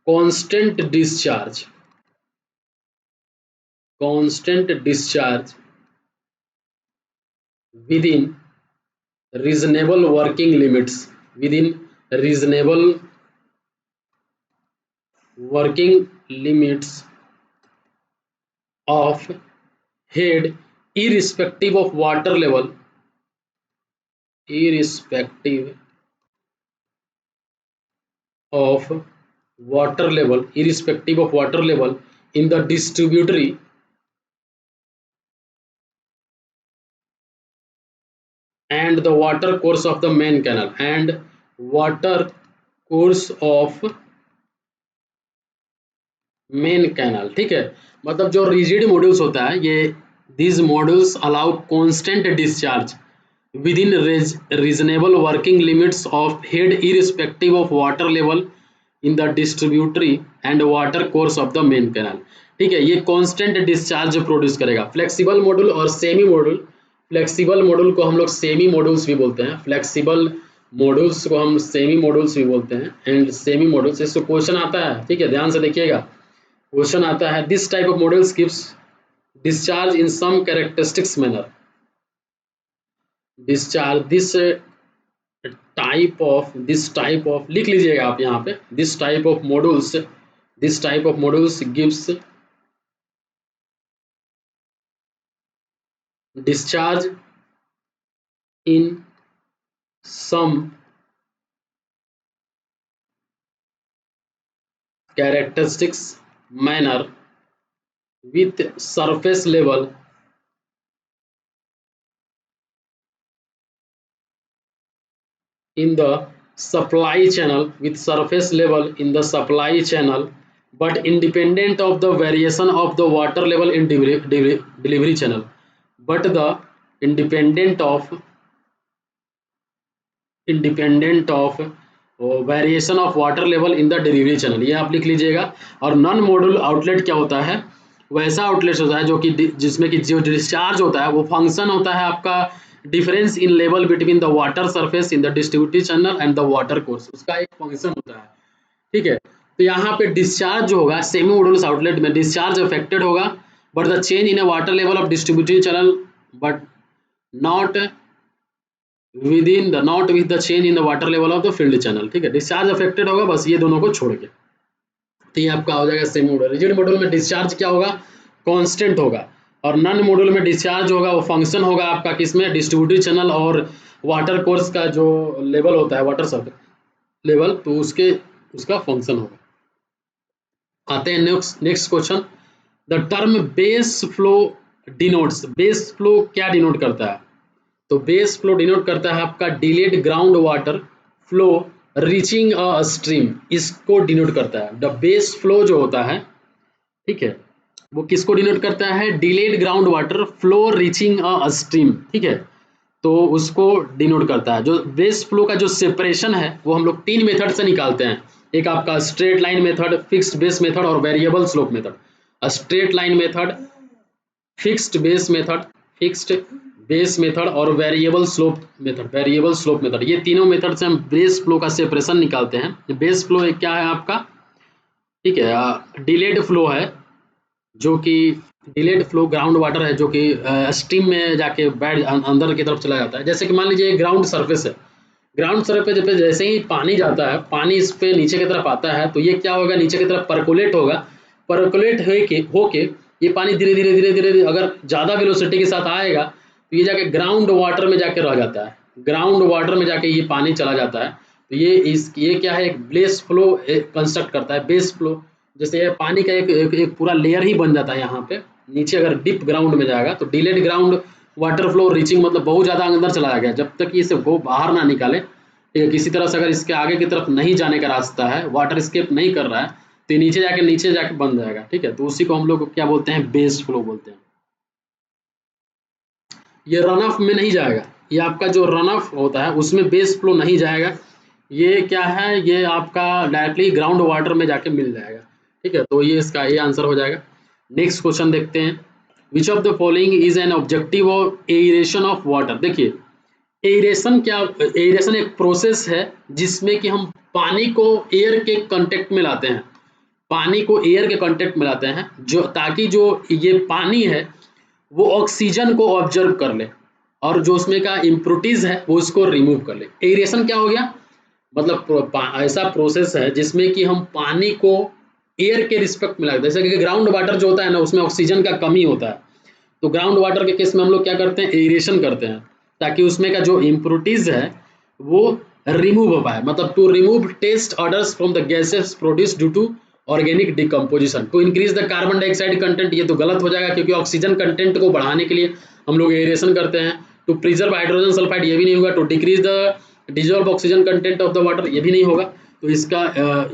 constant discharge, constant discharge within reasonable working limits, within reasonable working limits of head irrespective of water level, irrespective of water level, irrespective of water level in the distributary and the water course of the main canal, and water course of main canal. ठीक है, मतलब जो rigid modules होता है ये, these modules allow constant discharge within reasonable working limits of head irrespective of water level in the distributary and water course of the main canal। ठीक है, ये कांस्टेंट डिस्चार्ज प्रोड्यूस करेगा। फ्लेक्सिबल मॉड्यूल और semi module, flexible module को हम लोग semi modules भी बोलते हैं, फ्लेक्सिबल मॉड्यूल्स को हम सेमी मॉड्यूल्स भी बोलते हैं, एंड सेमी मॉड्यूल्स। इसको क्वेश्चन आता है, ठीक है, ध्यान से देखिएगा। क्वेश्चन आता है this type of modules gives discharge in some characteristics manner. Discharge this type of लिख लीजिएगा आप यहाँ पे, this type of modules, this type of modules gives discharge in some characteristics manner with surface level in the supply channel, with surface level in the supply channel, but independent of the variation of the water level in delivery channel, but the independent of variation of water level in the delivery channel, ये आप लिख लीजिएगा। और non module outlet क्या होता है, वैसा outlet होता है जो कि जिसमें कि जो डिस्चार्ज होता है वो फंक्शन होता है आपका difference in level between the water surface in the distributive channel and the water course, उसका एक फंक्शन होता है। ठीक है, तो यहाँ पे डिस्चार्ज जो होगा सेमी मॉड्यूलस आउटलेट में डिस्चार्ज अफेक्टेड होगा, but the change in a water level of distributive channel but not not with the change in the water level of the field channel. ठीक है, डिस्चार्ज अफेक्टेड होगा बस ये दोनों को छोड़ के। तो ये आपका हो जाएगा सेमी मॉड्यूल। रिजिड मॉड्यूल में डिस्चार्ज क्या होगा, कांस्टेंट होगा, और नॉन मॉड्यूल में डिस्चार्ज होगा वो फंक्शन होगा आपका किसमें, डिस्ट्रीब्यूटिव चैनल और वाटर कोर्स का जो लेवल होता है वाटर सरफेस लेवल, तो उसका फंक्शन होगा। आते हैं next question. The term base flow denotes, base flow क्या डिनोट करता है, तो बेस फ्लो डिनोट करता है आपका delayed ground water flow reaching a stream, इसको डिनोट करता है। द बेस फ्लो जो होता है, ठीक है, वो किसको डिनोट करता है, delayed ground water flow reaching a stream. ठीक है, तो उसको डिनोट करता है। जो बेस फ्लो का जो सेपरेशन है वो हम लोग 3 मेथड से निकालते हैं, एक आपका straight line method, fixed base method और variable slope method. Straight line method, fixed base method, fixed base method और वेरिएबल स्लोप मेथड, ये तीनों मेथड से हम बेस फ्लो का सेपरेशन निकालते हैं। बेस फ्लो एक क्या है आपका, ठीक है, डिलेड फ्लो है, जो कि डिलेड फ्लो ग्राउंड वाटर है जो कि स्ट्रीम में जाके बैठ अंदर की तरफ चला जाता है। जैसे कि मान लीजिए ग्राउंड सरफेस है, ग्राउंड सरफेस पे जैसे ही पानी जाता है, पानी इस पे नीचे की तरफ आता है, तो ये क्या होगा, नीचे की तरफ परकोलेट होगा, परकोलेट होके ये पानी धीरे धीरे धीरे धीरे अगर ज़्यादा वेलोसिटी के साथ आएगा तो ये जाके ग्राउंड वाटर में जाके रह जाता है, ग्राउंड वाटर में जाके ये पानी चला जाता है। तो ये क्या है, एक बेस फ्लो कंस्ट्रक्ट करता है। बेस फ्लो जैसे पानी का एक पूरा लेयर ही बन जाता है यहाँ पे, नीचे अगर डीप ग्राउंड में जाएगा तो delayed ground water flow reaching मतलब बहुत ज़्यादा अंदर चला गया, जब तक इसे वो बाहर ना निकाले, ठीक है, किसी तरह से अगर इसके आगे की तरफ नहीं जाने का रास्ता है, वाटर स्केप नहीं कर रहा है, तो नीचे जाके बन जाएगा। ठीक है, तो उसी को हम लोग क्या बोलते हैं, बेस फ्लो बोलते हैं। ये रन ऑफ में नहीं जाएगा, ये आपका जो रन ऑफ होता है उसमें बेस फ्लो नहीं जाएगा, ये क्या है, ये आपका डायरेक्टली ग्राउंड वाटर में जाके मिल जाएगा। ठीक है, तो ये इसका ये आंसर हो जाएगा। नेक्स्ट क्वेश्चन देखते हैं। विच of the following is an objective of aeration of water. देखिए एरेशन एक प्रोसेस है जिसमें कि हम पानी को एयर के कांटेक्ट में लाते हैं, पानी को एयर के कांटेक्ट में लाते हैं जो ताकि जो ये पानी है वो ऑक्सीजन को ऑब्जर्व कर ले और जो उसमें का इम्प्योरिटीज है वो उसको रिमूव कर ले। एरेशन क्या हो गया, मतलब ऐसा प्रोसेस है जिसमें कि हम पानी को एयर के रिस्पेक्ट में लाते हैं। जैसे कि ग्राउंड वाटर जो होता है ना उसमें ऑक्सीजन का कमी होता है, तो ग्राउंड वाटर के केस में हम लोग क्या करते हैं, एरेशन करते हैं ताकि उसमें का जो इम्प्योरिटीज है वो रिमूव हो पाए, मतलब to remove taste odours from the gases produce due to organic decomposition to increase the carbon dioxide content. ये तो गलत हो जाएगा क्योंकि ऑक्सीजन कंटेंट को बढ़ाने के लिए हम लोग एरेशन करते हैं। टू प्रिजर्व हाइड्रोजन सल्फाइड, ये भी नहीं होगा। To decrease the dissolve oxygen content of the water, ये भी नहीं होगा। तो इसका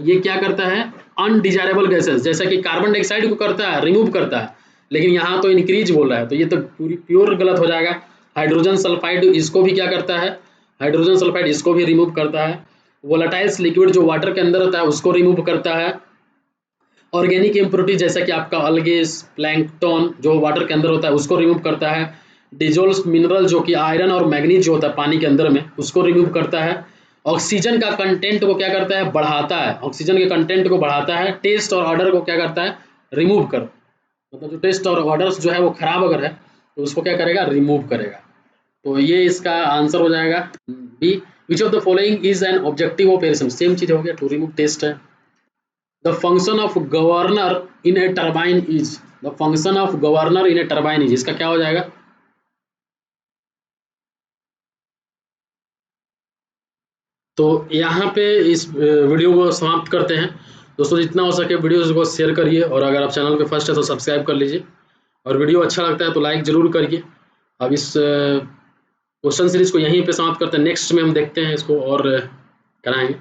ये क्या करता है, अनडिजायरेबल गैसेस जैसा कि कार्बन डाइऑक्साइड को करता है, रिमूव करता है, लेकिन यहाँ तो इंक्रीज बोल रहा है, तो ये तो पूरी प्योर गलत हो जाएगा। हाइड्रोजन सल्फाइड इसको भी क्या करता है, हाइड्रोजन सल्फाइड इसको भी रिमूव करता है। वोलेटाइल्स लिक्विड जो वाटर के अंदर होता है उसको रिमूव करता है। ऑर्गेनिक इम्प्योरिटी जैसा कि आपका अल्गेस प्लैंकटन जो वाटर के अंदर होता है उसको रिमूव करता है। डिजोल्व मिनरल जो कि आयरन और मैग्नीज जो होता है पानी के अंदर में उसको रिमूव करता है। ऑक्सीजन का कंटेंट को क्या करता है, बढ़ाता है, ऑक्सीजन के कंटेंट को बढ़ाता है। टेस्ट और ऑर्डर को क्या करता है, रिमूव कर, मतलब जो टेस्ट और ऑर्डर्स जो है वो खराब अगर है तो उसको क्या करेगा, रिमूव करेगा। तो ये इसका आंसर हो जाएगा B. Which of the following is an objective of aeration, same चीज हो गया, टू रिमूव टेस्ट है। The function of governor in a turbine is, the function of governor in a turbine is, इसका क्या हो जाएगा, तो यहाँ पे इस वीडियो को समाप्त करते हैं। दोस्तों जितना हो सके वीडियोज़ को शेयर करिए, और अगर आप चैनल पे फर्स्ट है तो सब्सक्राइब कर लीजिए, और वीडियो अच्छा लगता है तो लाइक ज़रूर करिए। अब इस क्वेश्चन सीरीज़ को यहीं पे समाप्त करते हैं, नेक्स्ट में हम देखते हैं इसको और कराएंगे।